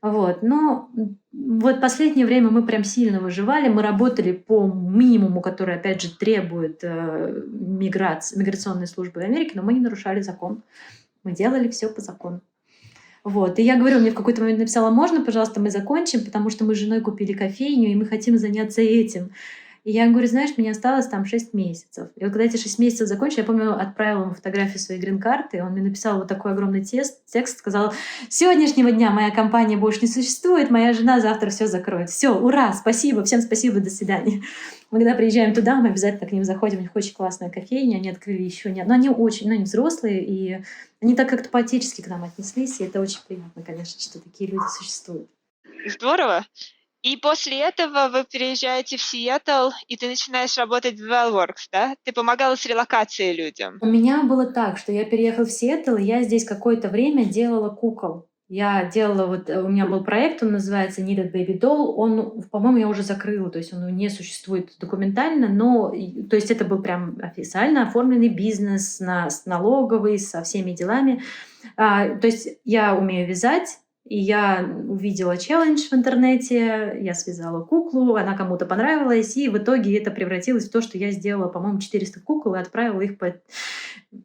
Вот. Но вот последнее время мы прям сильно выживали. Мы работали по минимуму, который, опять же, требует миграционной службы Америки, но мы не нарушали закон. Мы делали все по закону. Вот. И я говорю, мне в какой-то момент написала, можно, пожалуйста, мы закончим, потому что мы с женой купили кофейню, и мы хотим заняться этим. И я говорю, знаешь, мне осталось там 6 месяцев. И вот когда эти 6 месяцев закончили, я помню, отправила ему фотографию своей грин-карты, он мне написал вот такой огромный текст, сказал, с сегодняшнего дня моя компания больше не существует, моя жена завтра все закроет. Все, ура, спасибо, всем спасибо, до свидания. Мы когда приезжаем туда, мы обязательно к ним заходим, у них очень классная кофейня, они открыли еще не... Но они очень, они взрослые, и они так как-то по-отечески к нам отнеслись, и это очень приятно, конечно, что такие люди существуют. Здорово. И после этого вы переезжаете в Сиэтл, и ты начинаешь работать в Wellworks, да? Ты помогала с релокацией людям. У меня было так, что я переехала в Сиэтл, и я здесь какое-то время делала кукол. Я делала, вот у меня был проект, он называется Needed Baby Doll, он, по-моему, я уже закрыла, то есть он не существует документально, но, то есть это был прям официально оформленный бизнес, с налоговый, со всеми делами. То есть я умею вязать, и я увидела челлендж в интернете, я связала куклу, она кому-то понравилась, и в итоге это превратилось в то, что я сделала, по-моему, 400 кукол и отправила их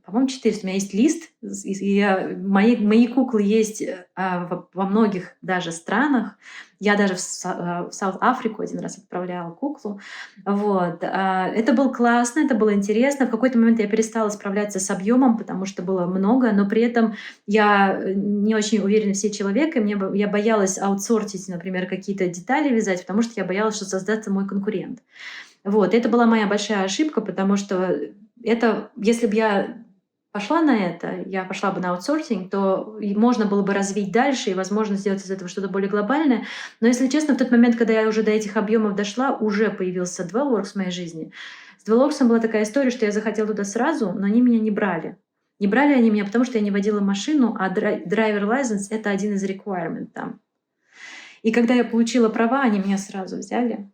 по-моему, 400. У меня есть лист, мои куклы есть во многих даже странах. Я даже в Саут-Африку один раз отправляла куклу. Вот. Это было классно, это было интересно. В какой-то момент я перестала справляться с объемом, потому что было много, но при этом я не очень уверена в себе человека, и я боялась аутсортить, например, какие-то детали вязать, потому что я боялась, что создастся мой конкурент. Вот. Это была моя большая ошибка, потому что если бы я пошла на это, я пошла бы на аутсорсинг, то можно было бы развить дальше и, возможно, сделать из этого что-то более глобальное. Но, если честно, в тот момент, когда я уже до этих объемов дошла, уже появился Dwellworks в моей жизни. С Dwellworks была такая история, что я захотела туда сразу, но они меня не брали. Не брали они меня, потому что я не водила машину, а driver license — это один из requirements там. И когда я получила права, они меня сразу взяли.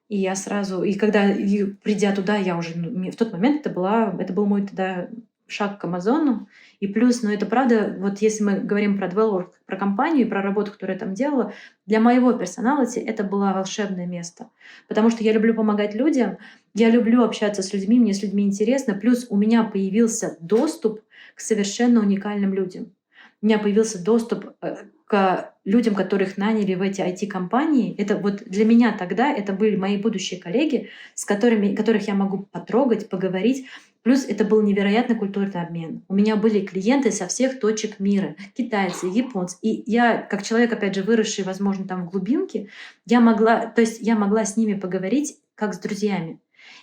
И я сразу, придя туда, я уже, в тот момент это был мой тогда шаг к Амазону. И плюс, это правда, вот если мы говорим про Dwellworks, про компанию и про работу, которую я там делала, для моего персоналити это было волшебное место. Потому что я люблю помогать людям, я люблю общаться с людьми, мне с людьми интересно. Плюс у меня появился доступ к совершенно уникальным людям. У меня появился доступ к людям, которых наняли в эти IT-компании. Это вот для меня тогда это были мои будущие коллеги, которых я могу потрогать, поговорить. Плюс это был невероятный культурный обмен. У меня были клиенты со всех точек мира. Китайцы, японцы. И я, как человек, опять же, выросший, возможно, там в глубинке, я могла с ними поговорить как с друзьями.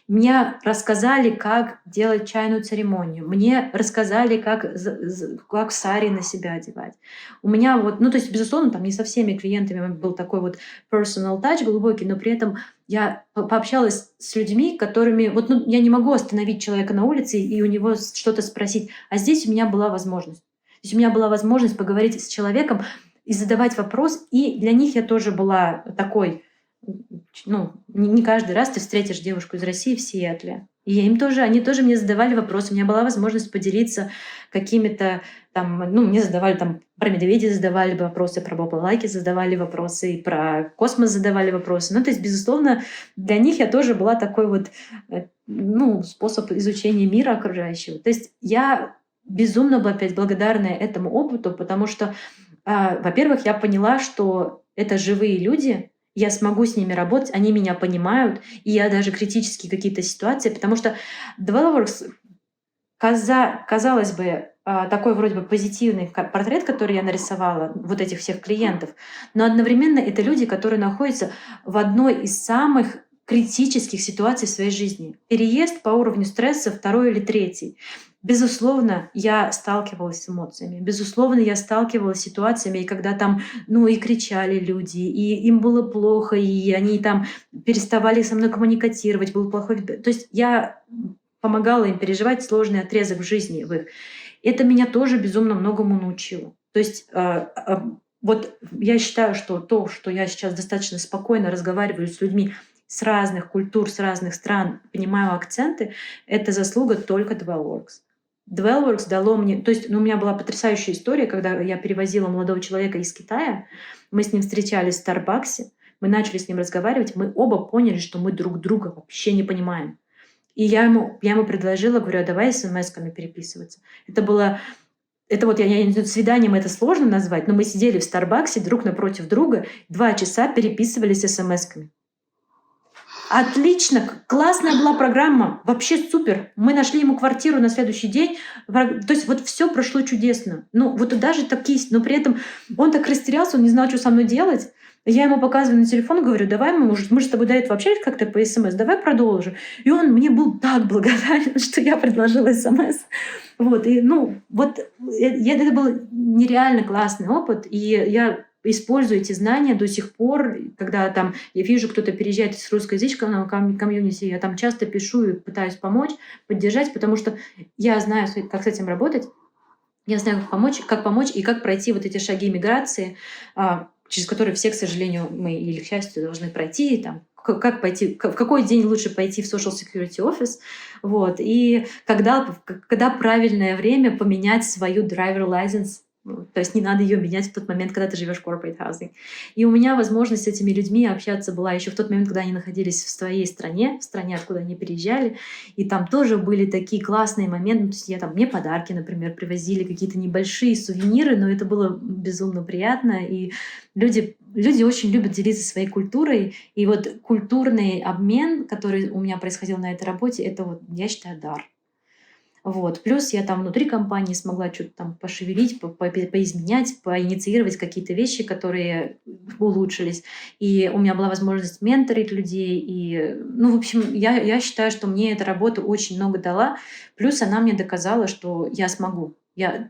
Мне рассказали, как делать чайную церемонию. Мне рассказали, как сари на себя одевать. У меня то есть, безусловно, там не со всеми клиентами был такой вот personal touch глубокий, но при этом я пообщалась с людьми, которыми... я не могу остановить человека на улице и у него что-то спросить. А здесь у меня была возможность. Здесь у меня была возможность поговорить с человеком и задавать вопрос. И для них я тоже была такой... не каждый раз ты встретишь девушку из России в Сиэтле. И они тоже мне задавали вопросы. У меня была возможность поделиться какими-то мне задавали про медведей задавали вопросы, про балалайки задавали вопросы, и про космос задавали вопросы. То есть, безусловно, для них я тоже была такой вот, способ изучения мира окружающего. То есть я безумно была опять благодарна этому опыту, потому что, во-первых, я поняла, что это живые люди, я смогу с ними работать, они меня понимают, и я даже критические какие-то ситуации, потому что Dwellworks, казалось бы, такой вроде бы позитивный портрет, который я нарисовала, вот этих всех клиентов, но одновременно это люди, которые находятся в одной из самых критических ситуаций в своей жизни. Переезд по уровню стресса 2 или 3. Безусловно, я сталкивалась с эмоциями. Безусловно, я сталкивалась с ситуациями, когда там, и кричали люди, и им было плохо, и они там переставали со мной коммуникатировать, был плохой... То есть я помогала им переживать сложный отрезок в жизни в их. Это меня тоже безумно многому научило. То есть вот я считаю, что то, что я сейчас достаточно спокойно разговариваю с людьми с разных культур, с разных стран, понимаю акценты, это заслуга только Dwellworks. Dwellworks дало мне... То есть у меня была потрясающая история, когда я перевозила молодого человека из Китая, мы с ним встречались в Старбаксе, мы начали с ним разговаривать, мы оба поняли, что мы друг друга вообще не понимаем. И я ему предложила, говорю, давай смс-ками переписываться. Свиданием это сложно назвать, но мы сидели в Старбаксе друг напротив друга, 2 часа переписывались смс-ками. Отлично, классная была программа, вообще супер. Мы нашли ему квартиру на следующий день. То есть вот все прошло чудесно. Даже такие, но при этом он так растерялся, он не знал, что со мной делать. Я ему показываю на телефон, говорю, давай мы же с тобой до этого общались как-то по СМС, давай продолжим. И он мне был так благодарен, что я предложила СМС. Это был нереально классный опыт, и я использую эти знания до сих пор, когда там я вижу, кто-то переезжает из русскоязычного комьюнити, я там часто пишу и пытаюсь помочь, поддержать, потому что я знаю, как с этим работать. Я знаю, как помочь и как пройти вот эти шаги миграции, через которые все, к сожалению, мы или к счастью должны пройти. Там, как пойти, в какой день лучше пойти в Social Security Office, вот, и когда правильное время поменять свою driver license. То есть не надо ее менять в тот момент, когда ты живешь в corporate housing. И у меня возможность с этими людьми общаться была еще в тот момент, когда они находились в своей стране, в стране, откуда они переезжали. И там тоже были такие классные моменты. То есть мне подарки, например, привозили, какие-то небольшие сувениры, но это было безумно приятно. И люди очень любят делиться своей культурой. И вот культурный обмен, который у меня происходил на этой работе, это вот, я считаю, дар. Вот. Плюс я там внутри компании смогла что-то там пошевелить, поизменять, поинициировать какие-то вещи, которые улучшились. И у меня была возможность менторить людей. И, в общем, я считаю, что мне эта работа очень много дала. Плюс она мне доказала, что я смогу.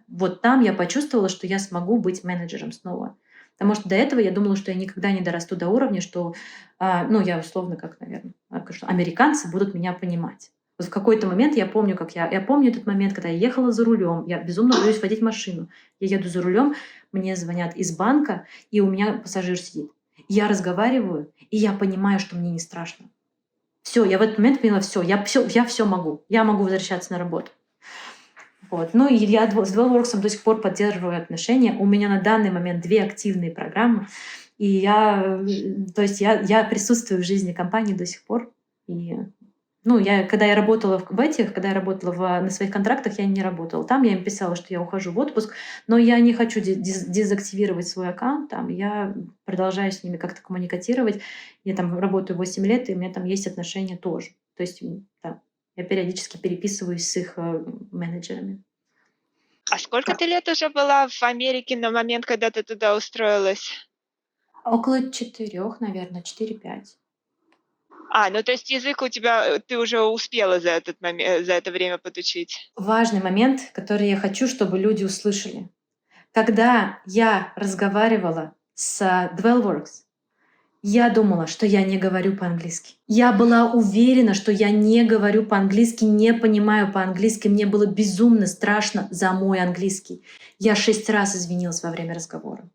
Вот там я почувствовала, что я смогу быть менеджером снова. Потому что до этого я думала, что я никогда не дорасту до уровня, что, я условно, как, наверное, что американцы будут меня понимать. Вот в какой-то момент я помню, я помню этот момент, когда я ехала за рулем, я безумно боюсь водить машину. Я еду за рулем, мне звонят из банка, и у меня пассажир сидит. Я разговариваю, и я понимаю, что мне не страшно. Все, я в этот момент поняла, я все могу. Я могу возвращаться на работу. Вот. И я с Dwellworks до сих пор поддерживаю отношения. У меня на данный момент 2 активные программы. И я присутствую в жизни компании до сих пор. И когда я работала на своих контрактах, я не работала. Там я им писала, что я ухожу в отпуск, но я не хочу дезактивировать свой аккаунт. Там я продолжаю с ними как-то коммуникатировать. Я там работаю 8 лет, и у меня там есть отношения тоже. То есть я периодически переписываюсь с их менеджерами. А сколько ты лет уже была в Америке на момент, когда ты туда устроилась? Около 4, наверное, 4-5. То есть язык у тебя, ты уже успела за это время подучить? Важный момент, который я хочу, чтобы люди услышали. Когда я разговаривала с Dwellworks, я думала, что я не говорю по-английски. Я была уверена, что я не говорю по-английски, не понимаю по-английски. Мне было безумно страшно за мой английский. Я 6 раз извинилась во время разговора.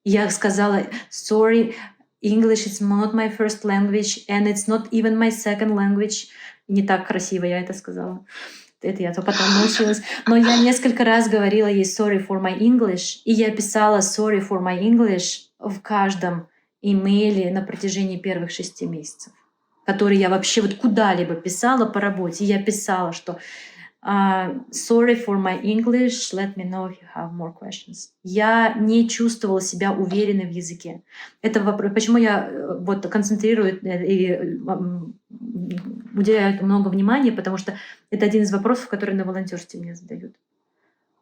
Я сказала «Sorry, English is not my first language, and it's not even my second language». Не так красиво я это сказала. Это я то потом научилась. Но я несколько раз говорила ей «Sorry for my English», и я писала «Sorry for my English» в каждом имейле на протяжении первых 6 месяцев, которые я вообще вот куда-либо писала по работе. Я писала, что «Sorry for my English, let me know if you have more questions». Я не чувствовала себя уверенной в языке. Это вопрос, почему я концентрирую и уделяю много внимания, потому что это один из вопросов, которые на волонтерстве мне задают.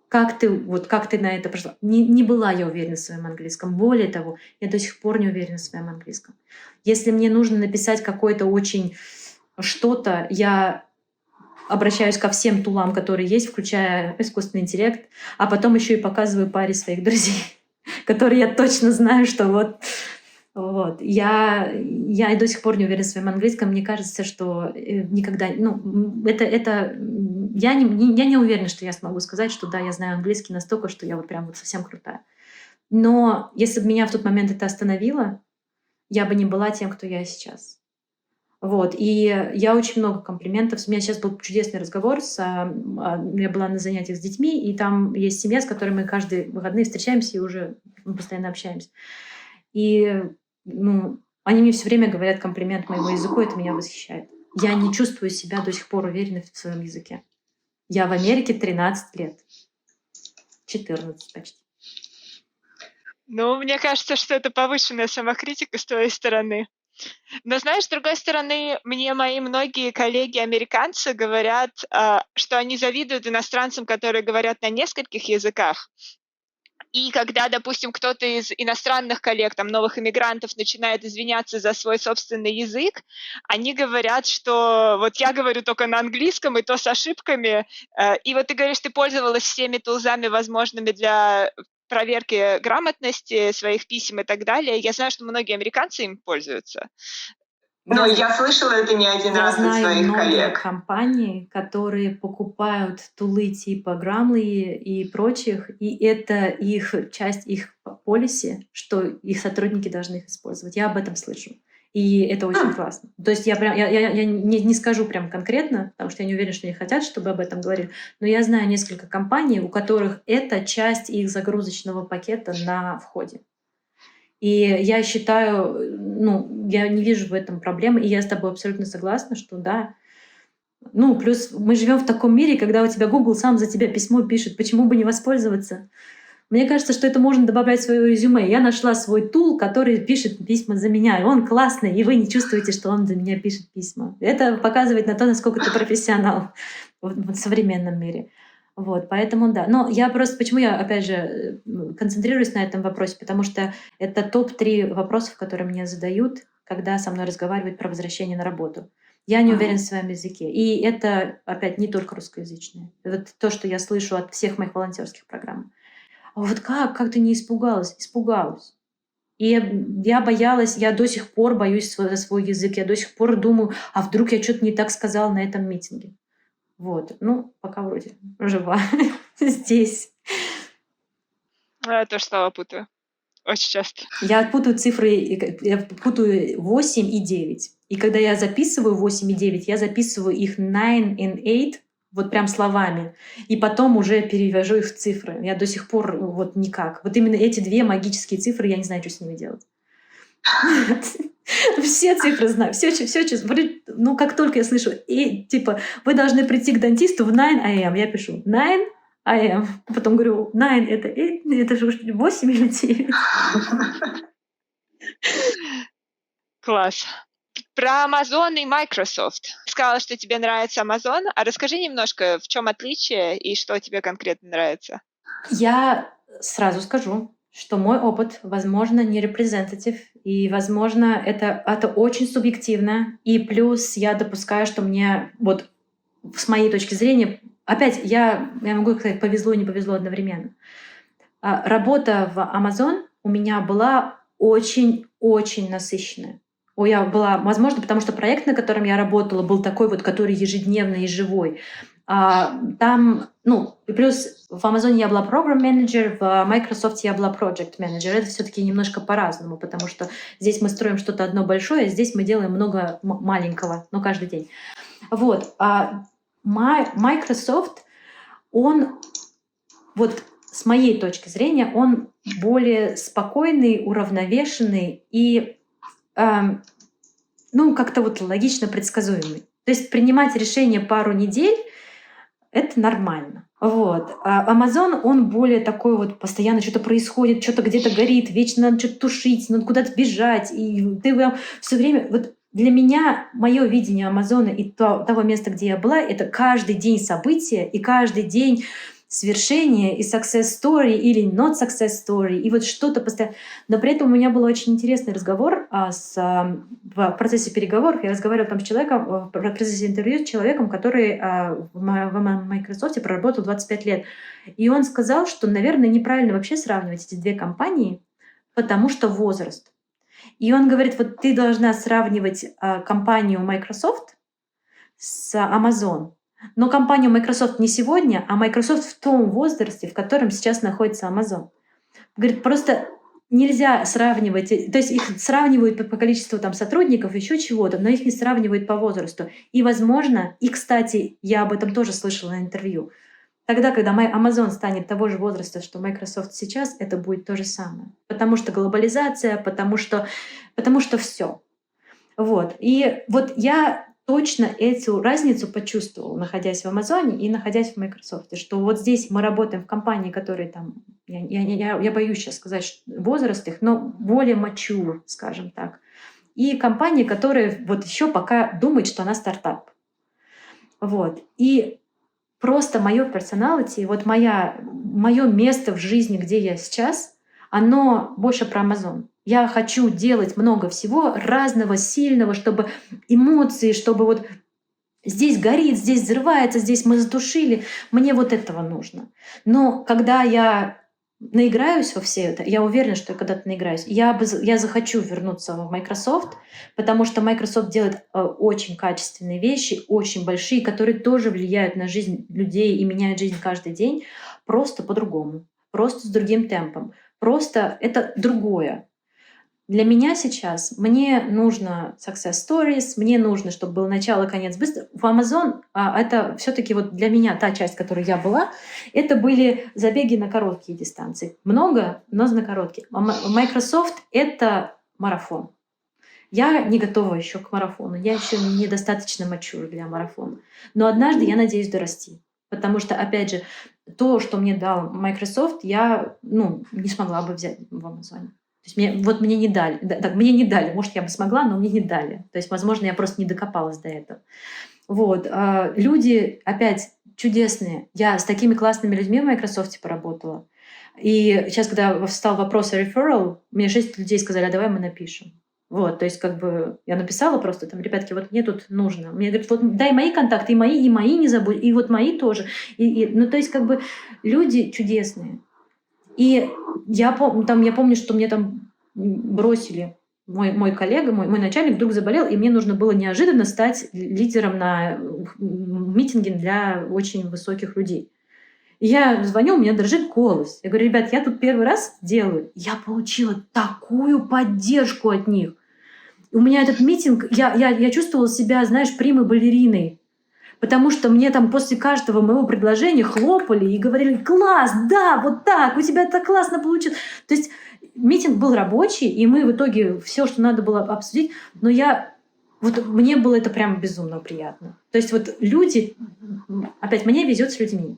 Как ты на это пошла? Не была я уверена в своем английском. Более того, я до сих пор не уверена в своем английском. Если мне нужно написать какое-то очень что-то, я обращаюсь ко всем тулам, которые есть, включая искусственный интеллект, а потом еще и показываю паре своих друзей, которые я точно знаю, что вот. Я до сих пор не уверена в своем английском. Мне кажется, что никогда... Я не уверена, что я смогу сказать, что да, я знаю английский настолько, что я прям совсем крутая. Но если бы меня в тот момент это остановило, я бы не была тем, кто я сейчас. Вот. И я очень много комплиментов. У меня сейчас был чудесный разговор. Я была на занятиях с детьми, и там есть семья, с которой мы каждые выходные встречаемся и уже постоянно общаемся. И они мне все время говорят комплимент моему языку, это меня восхищает. Я не чувствую себя до сих пор уверенной в своем языке. Я в Америке 13 лет. 14 почти. Мне кажется, что это повышенная самокритика с твоей стороны. Но знаешь, с другой стороны, мне мои многие коллеги-американцы говорят, что они завидуют иностранцам, которые говорят на нескольких языках. И когда, допустим, кто-то из иностранных коллег, новых иммигрантов начинает извиняться за свой собственный язык, они говорят, что вот я говорю только на английском, и то с ошибками. И вот ты говоришь, ты пользовалась всеми тулзами возможными для проверки грамотности своих писем и так далее. Я знаю, что многие американцы им пользуются. Но я слышала это не один Я раз от знаю своих многие коллег. компании, которые покупают тулы типа Grammarly и прочих, и это их часть их полиси, что их сотрудники должны их использовать. Я об этом слышу. И это очень классно. То есть я не скажу прям конкретно, потому что я не уверена, что они хотят, чтобы об этом говорили, но я знаю несколько компаний, у которых это часть их загрузочного пакета на входе. И я считаю, я не вижу в этом проблемы, и я с тобой абсолютно согласна, что да. Плюс мы живем в таком мире, когда у тебя Google сам за тебя письмо пишет, почему бы не воспользоваться? Мне кажется, что это можно добавлять в свое резюме. Я нашла свой тул, который пишет письма за меня, и он классный, и вы не чувствуете, что он за меня пишет письма. Это показывает на то, насколько ты профессионал в современном мире. Вот, поэтому да. Но почему я, опять же, концентрируюсь на этом вопросе, потому что это топ-3 вопросов, которые мне задают, когда со мной разговаривают про возвращение на работу. Я не уверена в своем языке. И это, опять, не только русскоязычное. Это то, что я слышу от всех моих волонтерских программ. А вот как ты не испугалась? Испугалась. И я боялась, я до сих пор боюсь за свой язык, я до сих пор думаю, а вдруг я что-то не так сказала на этом митинге. Вот. Пока вроде жива здесь. Я тоже слова путаю. Очень часто. Я путаю цифры, я путаю 8 и 9. И когда я записываю 8 и 9, я записываю их 9 and 8, вот прям словами. И потом уже перевожу их в цифры. Я до сих пор вот никак. Вот именно эти 2 магические цифры, я не знаю, что с ними делать. Все цифры знаю. Все, как только я слышу, вы должны прийти к дантисту в 9 a.m. Я пишу 9 a.m. Потом говорю, 9 это же 8 или 9. Класс. Про Amazon и Microsoft. Ты сказала, что тебе нравится Amazon. А расскажи немножко, в чем отличие и что тебе конкретно нравится. Я сразу скажу, что мой опыт, возможно, не representative, и, возможно, это очень субъективно. И плюс я допускаю, что мне, вот с моей точки зрения, опять, я могу сказать, повезло и не повезло одновременно. Работа в Amazon у меня была очень-очень насыщенная. Возможно, потому что проект, на котором я работала, был такой вот, который ежедневный и живой. Там, плюс в Amazon я была программ-менеджер, в Microsoft я была project-менеджер. Это все-таки немножко по-разному, потому что здесь мы строим что-то одно большое, а здесь мы делаем много маленького, но каждый день. Вот. Microsoft, он, вот с моей точки зрения, он более спокойный, уравновешенный и как-то вот логично предсказуемый. То есть принимать решение пару недель — это нормально. Вот. А Amazon, он более такой вот, постоянно что-то происходит, что-то где-то горит, вечно надо что-то тушить, надо куда-то бежать. И ты все время... Вот для меня мое видение Амазона и того места, где я была, это каждый день события и каждый день свершение и success story или not success story, и вот что-то постоянно. Но при этом у меня был очень интересный разговор в процессе переговоров. Я разговаривала там с человеком, в процессе интервью с человеком, который в Microsoft проработал 25 лет. И он сказал, что, наверное, неправильно вообще сравнивать эти 2 компании, потому что возраст. И он говорит, вот ты должна сравнивать компанию Microsoft с Amazon. Но компанию Microsoft не сегодня, а Microsoft в том возрасте, в котором сейчас находится Amazon. Говорит, просто нельзя сравнивать, то есть их сравнивают по количеству там сотрудников, еще чего-то, но их не сравнивают по возрасту. И, возможно, и, кстати, я об этом тоже слышала на интервью, тогда, когда Amazon станет того же возраста, что Microsoft сейчас, это будет то же самое. Потому что глобализация, потому что все. Вот. И вот я точно эту разницу почувствовала, находясь в Амазоне и находясь в Microsoft, что вот здесь мы работаем в компании, которые там, я боюсь сейчас сказать возраст их, но более mature, скажем так. И компании, которые вот еще пока думают, что она стартап. Вот. И просто мое персоналити, вот мое место в жизни, где я сейчас, оно больше про Amazon. Я хочу делать много всего разного, сильного, чтобы эмоции, чтобы вот здесь горит, здесь взрывается, здесь мы затушили. Мне вот этого нужно. Но когда я наиграюсь во все это, я уверена, что я когда-то наиграюсь, я захочу вернуться в Microsoft, потому что Microsoft делает очень качественные вещи, очень большие, которые тоже влияют на жизнь людей и меняют жизнь каждый день, просто по-другому, просто с другим темпом. Просто это другое. Для меня сейчас мне нужно success stories, мне нужно, чтобы было начало, конец быстро. В Amazon это все-таки вот для меня та часть, в которой я была, это были забеги на короткие дистанции. Много, но на короткие. Microsoft — это марафон. Я не готова еще к марафону, я еще недостаточно mature для марафона. Но однажды я надеюсь дорасти. Потому что, опять же, то, что мне дал Microsoft, я не смогла бы взять в Amazon. То есть мне не дали. Мне не дали. Может, я бы смогла, но мне не дали. То есть, возможно, я просто не докопалась до этого. Вот. Люди, опять, чудесные. Я с такими классными людьми в Microsoft поработала. И сейчас, когда встал вопрос о referral, мне 6 людей сказали, а давай мы напишем. Вот, то есть как бы я написала просто там, ребятки, вот мне тут нужно. Мне говорят, вот дай мои контакты, и мои не забудь, и вот мои тоже. То есть как бы люди чудесные. И я помню, что мне там бросили мой коллега, мой начальник вдруг заболел, и мне нужно было неожиданно стать лидером на митинге для очень высоких людей. И я звоню, у меня дрожит голос. Я говорю, ребят, я тут первый раз делаю. Я получила такую поддержку от них. У меня этот митинг, я чувствовала себя, знаешь, примой балериной. Потому что мне там после каждого моего предложения хлопали и говорили, класс, да, вот так, у тебя так классно получилось. То есть митинг был рабочий, и мы в итоге все, что надо было обсудить, но мне было это прям безумно приятно. То есть вот люди, опять, мне везет с людьми.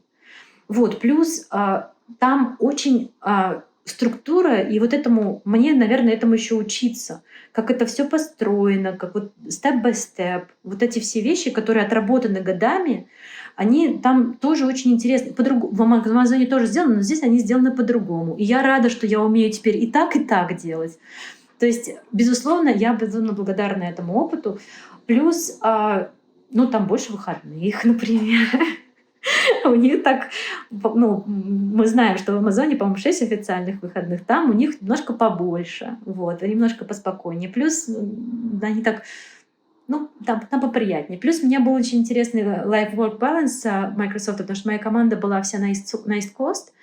Вот, плюс там очень структура, и вот мне, наверное, этому еще учиться. Как это все построено, как вот степ-бай-степ. Вот эти все вещи, которые отработаны годами, они там тоже очень интересны. В Амазоне тоже сделаны, но здесь они сделаны по-другому. И я рада, что я умею теперь и так делать. То есть, безусловно, я безумно благодарна этому опыту. Плюс, там больше выходных, например. У них так, мы знаем, что в Амазоне, по-моему, 6 официальных выходных, там у них немножко побольше, вот, и немножко поспокойнее. Плюс они так, там поприятнее. Плюс у меня был очень интересный life-work balance Microsoft, потому что моя команда была вся на East Coast,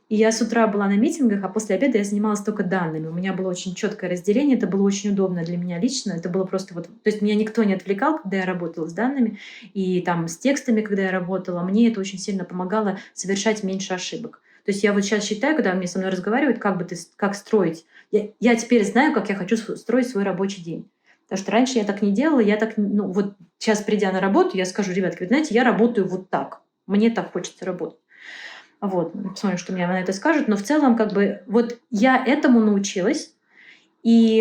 и я с утра была на митингах, а после обеда я занималась только данными. У меня было очень четкое разделение, это было очень удобно для меня лично. Это было просто то есть меня никто не отвлекал, когда я работала с данными, и там с текстами, когда я работала. Мне это очень сильно помогало совершать меньше ошибок. То есть я вот сейчас считаю, когда мне со мной разговаривают, как строить. Я теперь знаю, как я хочу строить свой рабочий день. Потому что раньше я так не делала, вот сейчас, придя на работу, я скажу, ребятки, вы знаете, я работаю вот так. Мне так хочется работать. Вот, посмотрим, что мне на это скажут. Но в целом, вот я этому научилась. И,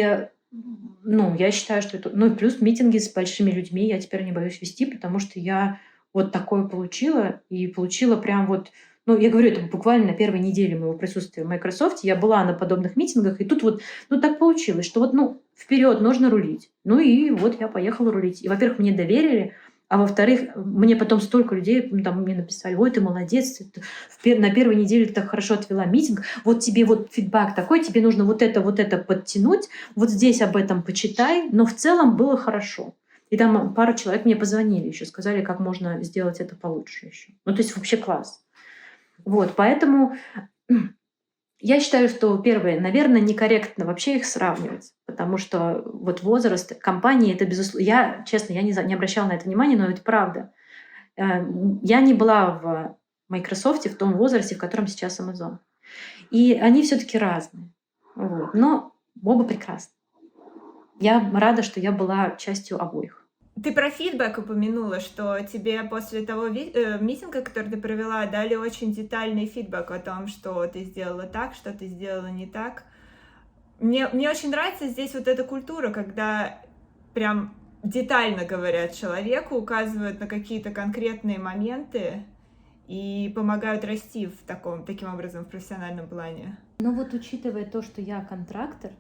я считаю, что это... и плюс митинги с большими людьми я теперь не боюсь вести, потому что я вот такое получила. И получила прям вот... я говорю, это буквально на первой неделе моего присутствия в Microsoft. Я была на подобных митингах, и тут вот, так получилось, что вперед нужно рулить. И вот я поехала рулить. И, во-первых, мне доверили, а во-вторых, мне потом столько людей там мне написали, ой, ты молодец, на первой неделе ты так хорошо отвела митинг, вот тебе вот фидбэк такой, тебе нужно вот это подтянуть, вот здесь об этом почитай, но в целом было хорошо. И там пару человек мне позвонили еще, сказали, как можно сделать это получше еще. То есть вообще класс. Вот, поэтому я считаю, что первое, наверное, некорректно вообще их сравнивать, потому что вот возраст компании, это безусловно... Я, честно, не обращала на это внимания, но это правда. Я не была в Microsoft в том возрасте, в котором сейчас Amazon. И они все-таки разные. Вот. Но оба прекрасны. Я рада, что я была частью обоих. Ты про фидбэк упомянула, что тебе после того митинга, который ты провела, дали очень детальный фидбэк о том, что ты сделала так, что ты сделала не так. Мне очень нравится здесь вот эта культура, когда прям детально говорят человеку, указывают на какие-то конкретные моменты и помогают расти таким образом в профессиональном плане. Учитывая то, что я контрактор,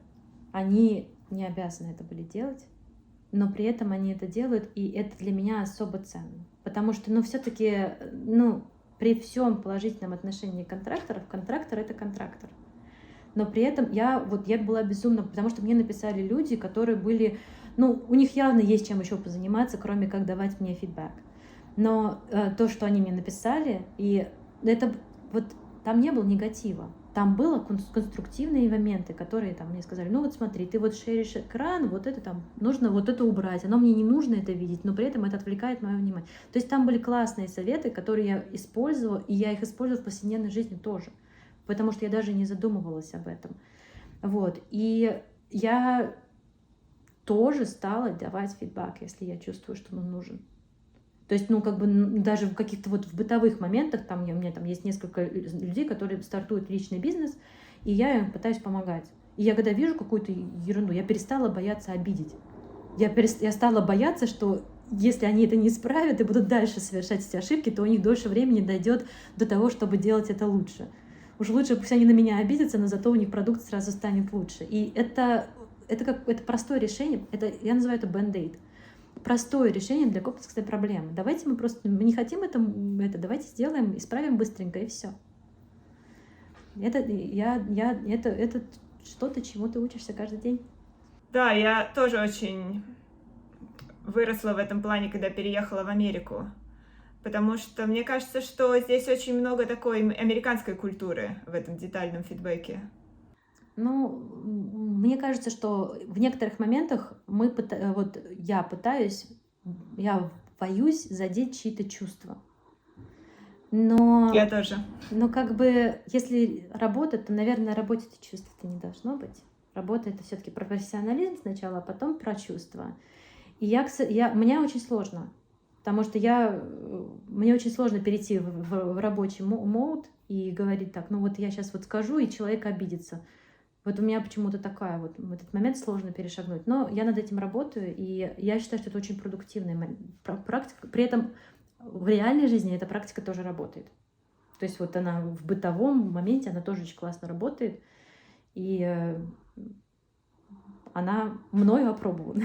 они не обязаны это были делать. Но при этом они это делают, и это для меня особо ценно. Потому что, все-таки, при всем положительном отношении контракторов, контрактор — это контрактор. но при этом я была безумно, потому что мне написали люди, которые были, ну, у них явно есть чем еще позаниматься, кроме как давать мне фидбэк. Но то, что они мне написали, и это вот там не было негатива. Там было конструктивные моменты, которые там мне сказали, ну вот смотри, ты вот шеришь экран, вот это там, нужно вот это убрать, оно мне не нужно это видеть, но при этом это отвлекает мое внимание. То есть там были классные советы, которые я использовала, и я их использую в повседневной жизни тоже, потому что я даже не задумывалась об этом. Вот, и я тоже стала давать фидбэк, если я чувствую, что он нужен. То есть, ну, как бы даже в каких-то вот в бытовых моментах, там у меня там есть несколько людей, которые стартуют личный бизнес, и я им пытаюсь помогать. И я когда вижу какую-то ерунду, я перестала бояться обидеть. Я стала бояться, что если они это не исправят и будут дальше совершать эти ошибки, то у них дольше времени дойдет до того, чтобы делать это лучше. Уж лучше пусть они на меня обидятся, но зато у них продукт сразу станет лучше. И это простое решение, я называю это бэнд-эйд. Простое решение для комплексной проблемы. Давайте мы не хотим это, давайте сделаем, исправим быстренько, и все. Это что-то, чему ты учишься каждый день. Да, я тоже очень выросла в этом плане, когда переехала в Америку. Потому что мне кажется, что здесь очень много такой американской культуры в этом детальном фидбэке. Ну, мне кажется, что в некоторых моментах я боюсь задеть чьи-то чувства. Но Я тоже. Но как бы, если работа, то, наверное, на работе чувств-то не должно быть. Работа — это все-таки профессионализм сначала, а потом про чувства. И мне очень сложно, потому что мне очень сложно перейти в рабочий мод и говорить так, ну вот я сейчас вот скажу, и человек обидится. Вот у меня почему-то такая вот в этот момент сложно перешагнуть. Но я над этим работаю, и я считаю, что это очень продуктивная практика. При этом в реальной жизни эта практика тоже работает. То есть вот она в бытовом моменте, она тоже очень классно работает, и она мною опробована.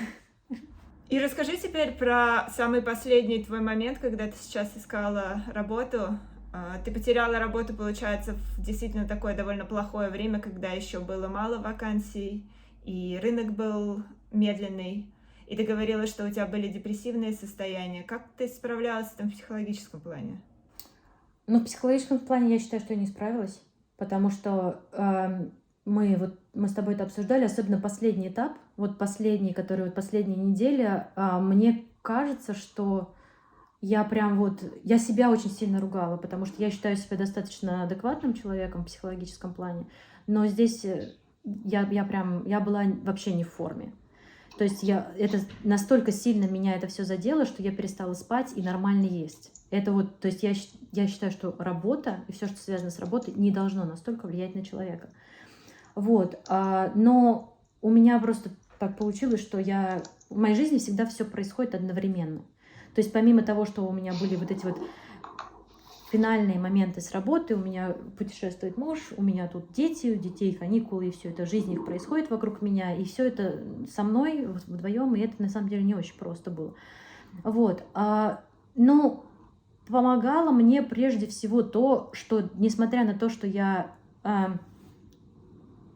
И расскажи теперь про самый последний твой момент, когда ты сейчас искала работу. Ты потеряла работу, получается, в действительно такое довольно плохое время, когда еще было мало вакансий, и рынок был медленный. И ты говорила, что у тебя были депрессивные состояния. Как ты справлялась с этим в психологическом плане? Ну, в психологическом плане я считаю, что я не справилась, потому что мы с тобой это обсуждали, особенно последний этап, последние недели, мне кажется, что я себя очень сильно ругала, потому что я считаю себя достаточно адекватным человеком в психологическом плане, но здесь я была вообще не в форме. То есть это настолько сильно меня это все задело, что я перестала спать и нормально есть. То есть я считаю, что работа и все, что связано с работой, не должно настолько влиять на человека. Но у меня просто так получилось, что в моей жизни всегда все происходит одновременно. То есть помимо того, что у меня были вот эти финальные моменты с работы, у меня путешествует муж, у меня тут дети, у детей каникулы, и все это, жизнь их происходит вокруг меня, и все это со мной вдвоем, и это на самом деле не очень просто было. Но помогало мне прежде всего то, что несмотря на то, что я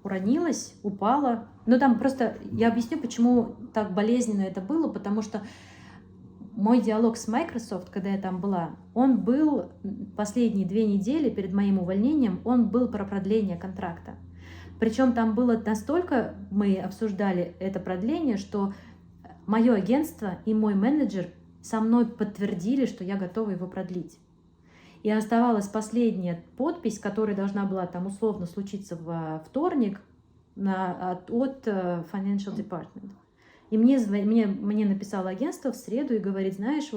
уронилась, упала, там просто я объясню, почему так болезненно это было, потому что мой диалог с Microsoft, когда я там была, он был последние 2 недели перед моим увольнением, он был про продление контракта. Причем там было настолько, мы обсуждали это продление, что мое агентство и мой менеджер со мной подтвердили, что я готова его продлить. И оставалась последняя подпись, которая должна была там условно случиться во вторник от Financial Department. И мне написало агентство в среду и говорит, знаешь,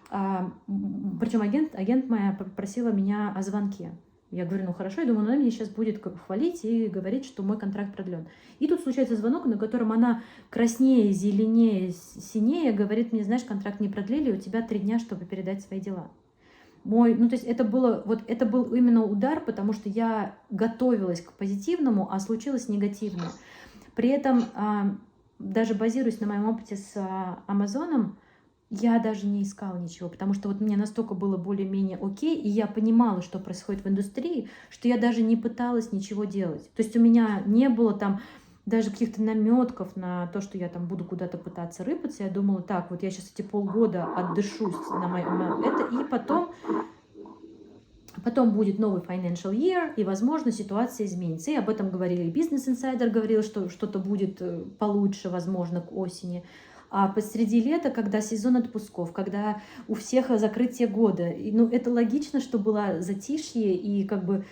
причем агент моя попросила меня о звонке. Я говорю, ну хорошо, я думаю, она меня сейчас будет хвалить и говорить, что мой контракт продлен. И тут случается звонок, на котором она краснее, зеленее, синее говорит мне, знаешь, контракт не продлили, у тебя 3 дня, чтобы передать свои дела. То есть это был именно удар, потому что я готовилась к позитивному, а случилось негативное. При этом, даже базируясь на моем опыте с Амазоном, я даже не искала ничего, потому что вот мне настолько было более-менее окей, и я понимала, что происходит в индустрии, что я даже не пыталась ничего делать. То есть у меня не было там даже каких-то наметков на то, что я там буду куда-то пытаться рыпаться. Я думала, так, вот я сейчас эти полгода отдышусь на моем это, и потом будет новый financial year, и, возможно, ситуация изменится. И об этом говорили, и Business Insider говорил, что что-то будет получше, возможно, к осени. А посреди лета, когда сезон отпусков, когда у всех закрытие года, ну, это логично, что было затишье, и как бы...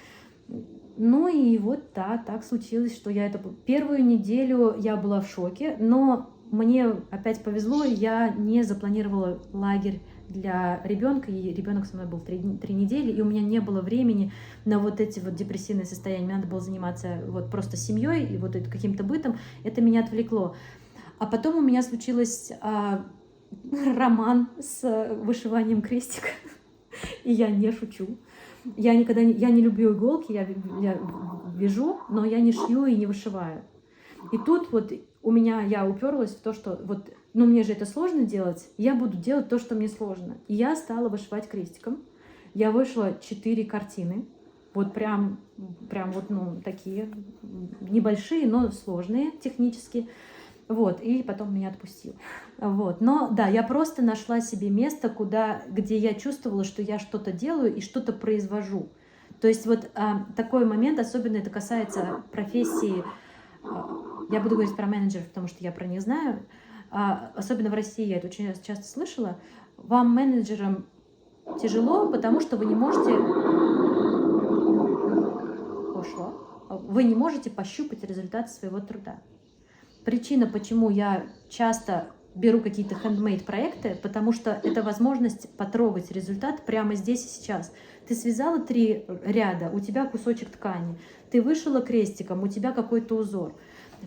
Ну и вот да, так случилось, что я это... Первую неделю я была в шоке, но мне опять повезло, я не запланировала лагерь для ребенка, и ребенок со мной был 3 недели, и у меня не было времени на вот эти вот депрессивные состояния. Мне надо было заниматься вот просто семьей и вот каким-то бытом. Это меня отвлекло. А потом у меня случилось роман с вышиванием крестика, и я не шучу. Я не люблю иголки, я вяжу, но я не шью и не вышиваю. И тут вот я уперлась в то, что вот, ну мне же это сложно делать, я буду делать то, что мне сложно. И я стала вышивать крестиком. Я вышла 4 картины, вот прям вот, ну, такие небольшие, но сложные технически. Вот, и потом меня отпустил. Вот. Но да, я просто нашла себе место, где я чувствовала, что я что-то делаю и что-то произвожу. То есть вот такой момент, особенно это касается профессии, я буду говорить про менеджеров, потому что я про них знаю, особенно в России, я это очень часто слышала, вам, менеджерам, тяжело, потому что вы не можете пощупать результаты своего труда. Причина, почему я часто беру какие-то handmade проекты, потому что это возможность потрогать результат прямо здесь и сейчас. Ты связала 3 ряда, у тебя кусочек ткани, ты вышила крестиком, у тебя какой-то узор.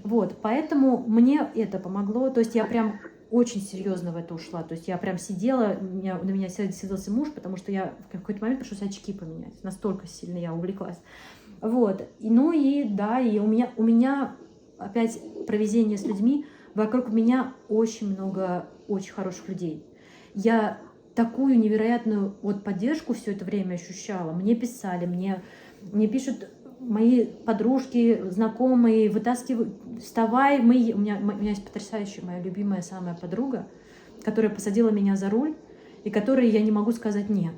Вот, поэтому мне это помогло, то есть я прям очень серьезно в это ушла, то есть я прям сидела, на меня садился муж, потому что я в какой-то момент пришлось очки поменять, настолько сильно я увлеклась. Вот, ну и да, и у меня опять про везение с людьми, вокруг меня очень много очень хороших людей. Я такую невероятную вот поддержку все это время ощущала. Мне писали, мне пишут мои подружки, знакомые, вытаскивают, вставай, у меня есть потрясающая моя любимая самая подруга, которая посадила меня за руль, и которой я не могу сказать нет.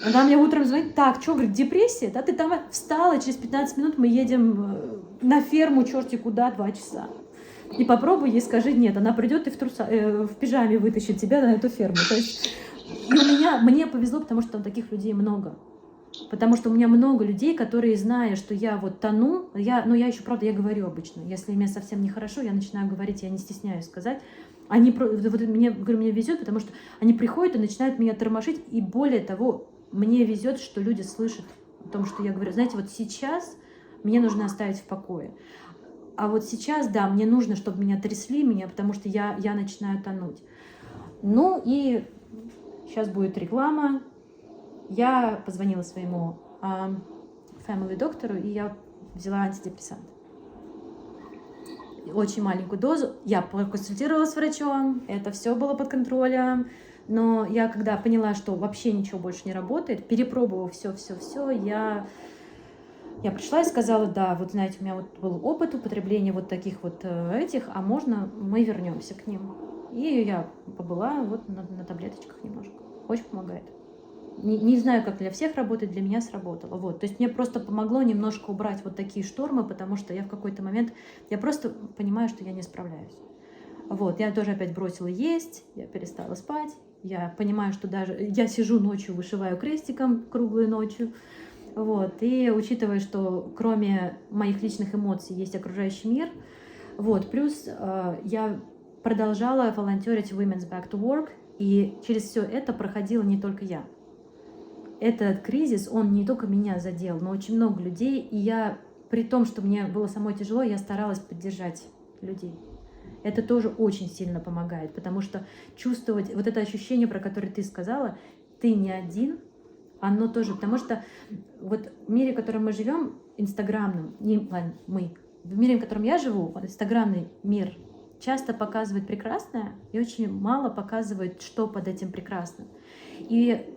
Она мне утром звонит, так, что, говорит, депрессия? Да, ты там встала, через 15 минут мы едем на ферму, черти куда, 2 часа. И попробуй ей скажи нет, она придет и в пижаме вытащит тебя на эту ферму. То есть, и мне повезло, потому что там таких людей много. Потому что у меня много людей, которые, зная, что я вот тону, я еще, правда, я говорю обычно. Если мне совсем нехорошо, я начинаю говорить, я не стесняюсь сказать. Мне везет, потому что они приходят и начинают меня тормошить, и более того, мне везет, что люди слышат о том, что я говорю. Знаете, вот сейчас мне нужно оставить в покое. А вот сейчас, да, мне нужно, чтобы меня трясли, потому что я начинаю тонуть. Ну и сейчас будет реклама. Я позвонила своему family доктору, и я взяла антидепрессант. Очень маленькую дозу. Я проконсультировалась с врачом, это все было под контролем. Но я когда поняла, что вообще ничего больше не работает, перепробовав все, я пришла и сказала, да, вот знаете, у меня вот был опыт употребления вот таких вот этих, а можно мы вернемся к ним. И я побыла вот на таблеточках немножко. Очень помогает. Не знаю, как для всех работает, для меня сработало. Вот. То есть мне просто помогло немножко убрать вот такие штормы, потому что я в какой-то момент, я просто понимаю, что я не справляюсь. Вот. Я тоже опять бросила есть, я перестала спать. Я понимаю, что даже я сижу ночью, вышиваю крестиком круглой ночью. Вот. И учитывая, что кроме моих личных эмоций есть окружающий мир, вот. Плюс я продолжала волонтерить в Women's Back to Work, и через все это проходила не только я. Этот кризис, он не только меня задел, но очень много людей, и я, при том, что мне было самой тяжело, я старалась поддержать людей. Это тоже очень сильно помогает, потому что чувствовать вот это ощущение, про которое ты сказала, ты не один, оно тоже, потому что вот в мире, в котором мы живем, инстаграмном, в мире, в котором я живу, инстаграмный мир, часто показывает прекрасное и очень мало показывает, что под этим прекрасным. И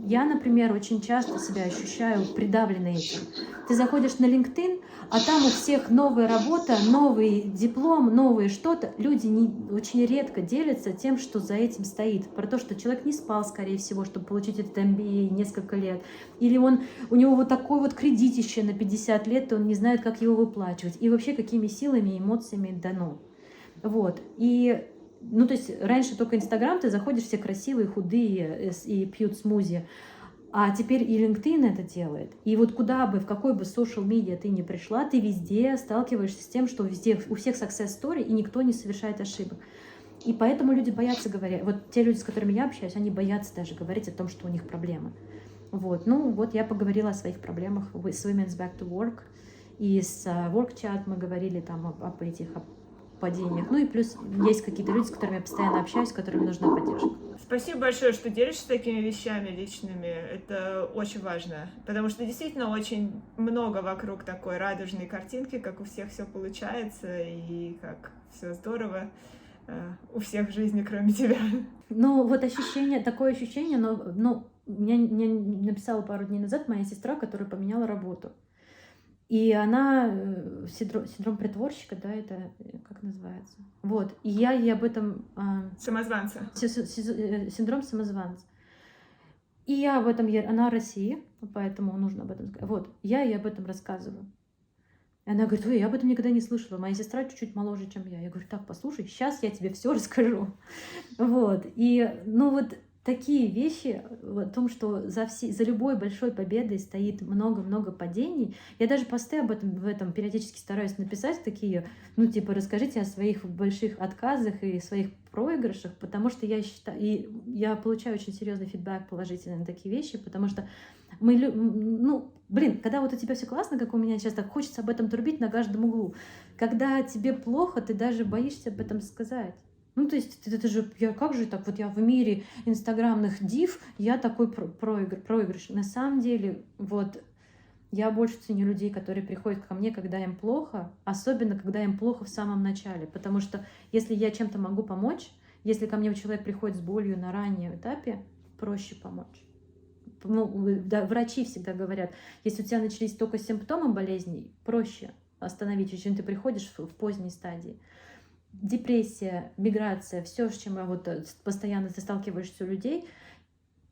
я, например, очень часто себя ощущаю придавленной этим. Ты заходишь на LinkedIn, а там у всех новая работа, новый диплом, новые что-то. Люди очень редко делятся тем, что за этим стоит. Про то, что человек не спал, скорее всего, чтобы получить этот MBA несколько лет. Или у него вот такой вот кредитище на 50 лет, и он не знает, как его выплачивать. И вообще, какими силами и эмоциями дано. Вот. И то есть раньше только Инстаграм, ты заходишь, все красивые, худые и пьют смузи. А теперь и LinkedIn это делает. И вот куда бы, в какой бы social media ты ни пришла, ты везде сталкиваешься с тем, что везде у всех success story, и никто не совершает ошибок. И поэтому люди боятся говорить. Вот те люди, с которыми я общаюсь, они боятся даже говорить о том, что у них проблемы. Вот. Вот я поговорила о своих проблемах с Women's Back to Work. И с WorkChat мы говорили там об этих падениях. И плюс есть какие-то люди, с которыми я постоянно общаюсь, с которыми нужна поддержка. Спасибо большое, что делишься такими вещами личными. Это очень важно, потому что действительно очень много вокруг такой радужной картинки, как у всех все получается и как все здорово у всех в жизни, кроме тебя. Вот такое ощущение, но мне написала пару дней назад моя сестра, которая поменяла работу. И она, синдром притворщика, да, это как называется? Вот, и я ей об этом... Самозванца. Синдром самозванца. И я об этом, она в России, поэтому нужно об этом сказать. Вот, я ей об этом рассказываю. И она говорит: ой, я об этом никогда не слышала, моя сестра чуть-чуть моложе, чем я. Я говорю: так, послушай, сейчас я тебе все расскажу. Вот, и, такие вещи о том, что за любой большой победой стоит много-много падений. Я даже посты в этом периодически стараюсь написать, такие, расскажите о своих больших отказах и своих проигрышах, потому что я считаю, и я получаю очень серьезный фидбэк положительный на такие вещи, потому что когда у тебя все классно, как у меня сейчас, так хочется об этом трубить на каждом углу. Когда тебе плохо, ты даже боишься об этом сказать. То есть это же, как же так, я в мире инстаграмных див, я такой проигрыш. На самом деле, я больше ценю людей, которые приходят ко мне, когда им плохо, особенно когда им плохо в самом начале. Потому что если я чем-то могу помочь, если ко мне человек приходит с болью на раннем этапе, проще помочь. Врачи всегда говорят, если у тебя начались только симптомы болезней, проще остановить, чем ты приходишь в поздней стадии. Депрессия, миграция, все, с чем постоянно ты сталкиваешься у людей,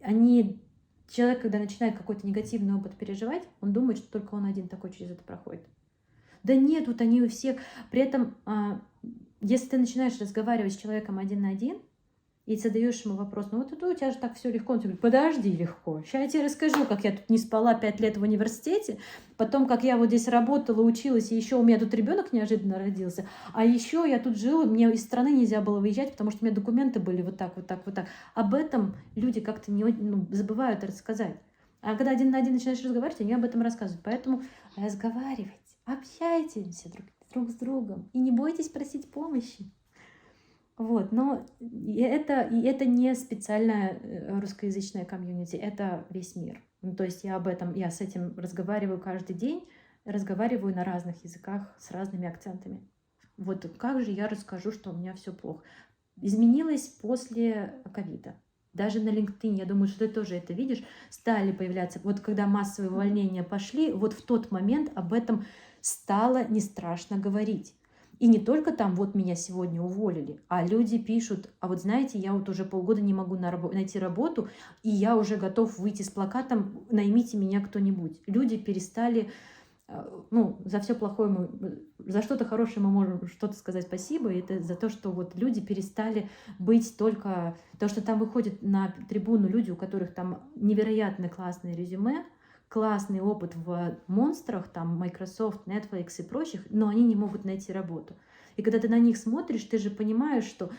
человек, когда начинает какой-то негативный опыт переживать, он думает, что только он один такой через это проходит. Да нет, они у всех. При этом, если ты начинаешь разговаривать с человеком один на один, и задаешь ему вопрос: это у тебя же так все легко. Он тебе говорит: подожди, легко. Сейчас я тебе расскажу, как я тут не спала 5 лет в университете, потом, как я здесь работала, училась, и еще у меня тут ребенок неожиданно родился, а еще я тут жила, мне из страны нельзя было выезжать, потому что у меня документы были вот так. Об этом люди как-то забывают рассказать. А когда один на один начинаешь разговаривать, они об этом рассказывают. Поэтому разговаривайте, общайтесь друг с другом и не бойтесь просить помощи. Но это не специальная русскоязычная комьюнити, это весь мир. То есть я с этим разговариваю каждый день, разговариваю на разных языках с разными акцентами. Как же я расскажу, что у меня все плохо? Изменилось после ковида. Даже на LinkedIn, я думаю, что ты тоже это видишь, стали появляться, когда массовые увольнения пошли, в тот момент об этом стало не страшно говорить. И не только там: меня сегодня уволили, а люди пишут: а знаете, я уже полгода не могу найти работу, и я уже готов выйти с плакатом: наймите меня кто-нибудь. Люди перестали, за все плохое за что-то хорошее мы можем что-то сказать спасибо, и это за то, что люди перестали быть только, то, что там выходят на трибуну люди, у которых там невероятно классное резюме, классный опыт в монстрах, там Microsoft, Netflix и прочих, но они не могут найти работу. И когда ты на них смотришь, ты же понимаешь, что,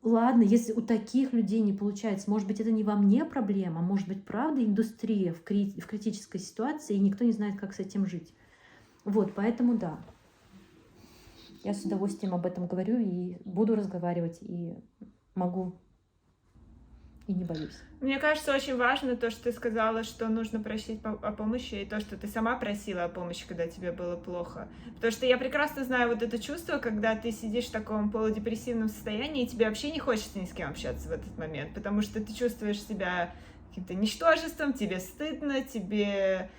ладно, если у таких людей не получается, может быть, это не во мне проблема, может быть, правда, индустрия в критической ситуации, и никто не знает, как с этим жить. Поэтому да, я с удовольствием об этом говорю и буду разговаривать, и могу и не боюсь. Мне кажется, очень важно то, что ты сказала, что нужно просить о помощи, и то, что ты сама просила о помощи, когда тебе было плохо. Потому что я прекрасно знаю вот это чувство, когда ты сидишь в таком полудепрессивном состоянии, и тебе вообще не хочется ни с кем общаться в этот момент, потому что ты чувствуешь себя каким-то ничтожеством, тебе стыдно, тебе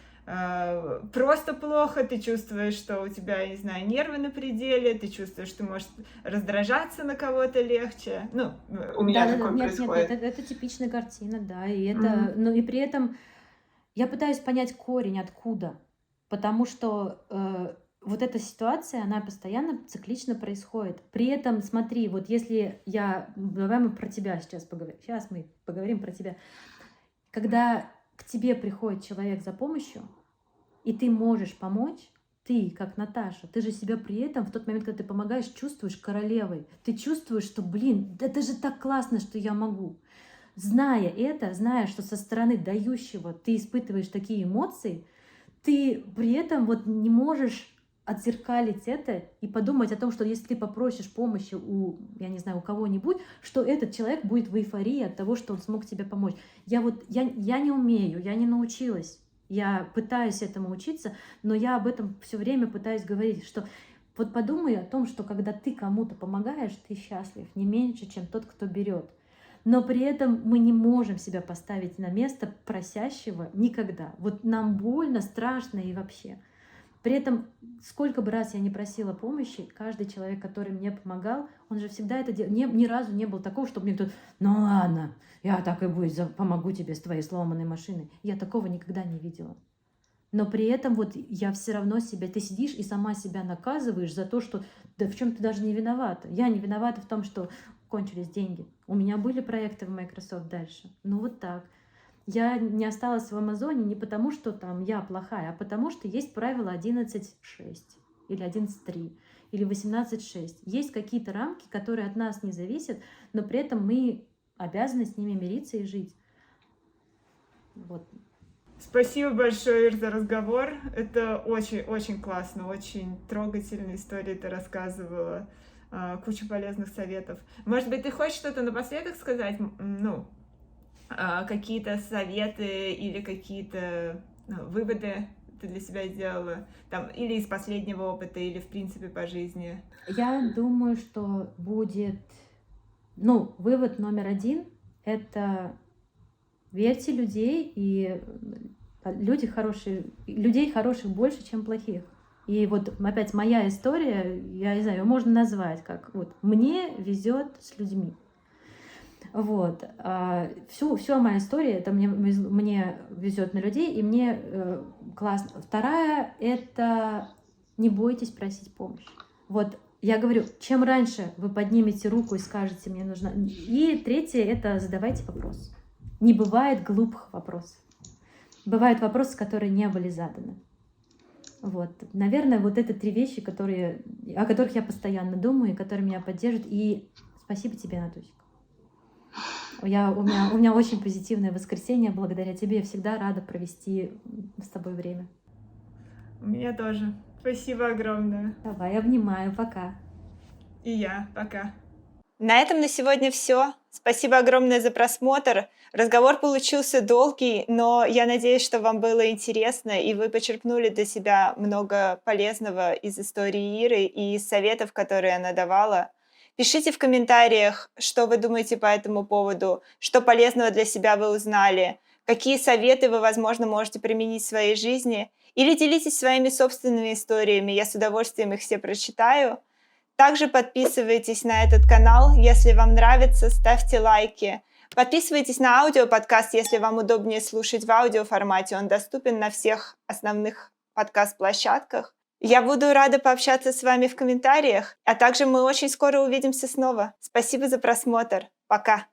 просто плохо, ты чувствуешь, что у тебя, я не знаю, нервы на пределе, ты чувствуешь, что можешь раздражаться на кого-то легче. Ну, у меня такое происходит. Нет, это типичная картина, да, и это, но и при этом я пытаюсь понять корень, откуда, потому что вот эта ситуация, она постоянно циклично происходит. При этом, смотри, вот если давай мы про тебя сейчас поговорим про тебя. Когда к тебе приходит человек за помощью, и ты можешь помочь, ты, как Наташа, ты же себя при этом, в тот момент, когда ты помогаешь, чувствуешь королевой. Ты чувствуешь, что, блин, это же так классно, что я могу. Зная это, зная, что со стороны дающего ты испытываешь такие эмоции, ты при этом вот не можешь отзеркалить это и подумать о том, что если ты попросишь помощи я не знаю, у кого-нибудь, что этот человек будет в эйфории от того, что он смог тебе помочь. Я не умею, я не научилась. Я пытаюсь этому учиться, но я об этом все время пытаюсь говорить, что вот подумай о том, что когда ты кому-то помогаешь, ты счастлив не меньше, чем тот, кто берет. Но при этом мы не можем себя поставить на место просящего никогда. Вот нам больно, страшно и вообще. При этом, сколько бы раз я не просила помощи, каждый человек, который мне помогал, он же всегда это делал. Ни разу не было такого, чтобы мне кто-то, ну ладно, я так и будет, помогу тебе с твоей сломанной машиной. Я такого никогда не видела. Но при этом вот я все равно ты сидишь и сама себя наказываешь за то, что да в чем ты даже не виновата. Я не виновата в том, что кончились деньги. У меня были проекты в Microsoft дальше. Ну вот так. Я не осталась в Амазоне не потому, что там я плохая, а потому что есть правило 11.6 или 11.3 или 18.6. Есть какие-то рамки, которые от нас не зависят, но при этом мы обязаны с ними мириться и жить. Вот. Спасибо большое, Ир, за разговор. Это очень-очень классно, очень трогательная история ты рассказывала. Куча полезных советов. Может быть, ты хочешь что-то напоследок сказать? Ну, какие-то советы или какие-то выводы ты для себя сделала? Там, или из последнего опыта, или в принципе по жизни? Я думаю, что будет... Ну, вывод номер 1 — это верьте людей, и людей хороших больше, чем плохих. И вот опять моя история, я не знаю, ее можно назвать как вот «мне везет с людьми». Вот. Вся моя история — это мне везет на людей, и мне классно. Вторая — это не бойтесь просить помощь. Вот я говорю, чем раньше вы поднимете руку и скажете «мне нужна». И третье — это задавайте вопрос. Не бывает глупых вопросов. Бывают вопросы, которые не были заданы. Вот. Наверное, вот это 3 вещи, о которых я постоянно думаю, и которые меня поддержат. И спасибо тебе, Натусик. У меня очень позитивное воскресенье. Благодаря тебе я всегда рада провести с тобой время. У меня тоже. Спасибо огромное. Давай, обнимаю. Пока. И я. Пока. На этом на сегодня все. Спасибо огромное за просмотр. Разговор получился долгий, но я надеюсь, что вам было интересно, и вы почерпнули для себя много полезного из истории Иры и из советов, которые она давала. Пишите в комментариях, что вы думаете по этому поводу, что полезного для себя вы узнали, какие советы вы, возможно, можете применить в своей жизни, или делитесь своими собственными историями, я с удовольствием их все прочитаю. Также подписывайтесь на этот канал, если вам нравится, ставьте лайки. Подписывайтесь на аудиоподкаст, если вам удобнее слушать в аудиоформате, он доступен на всех основных подкаст-площадках. Я буду рада пообщаться с вами в комментариях, а также мы очень скоро увидимся снова. Спасибо за просмотр. Пока!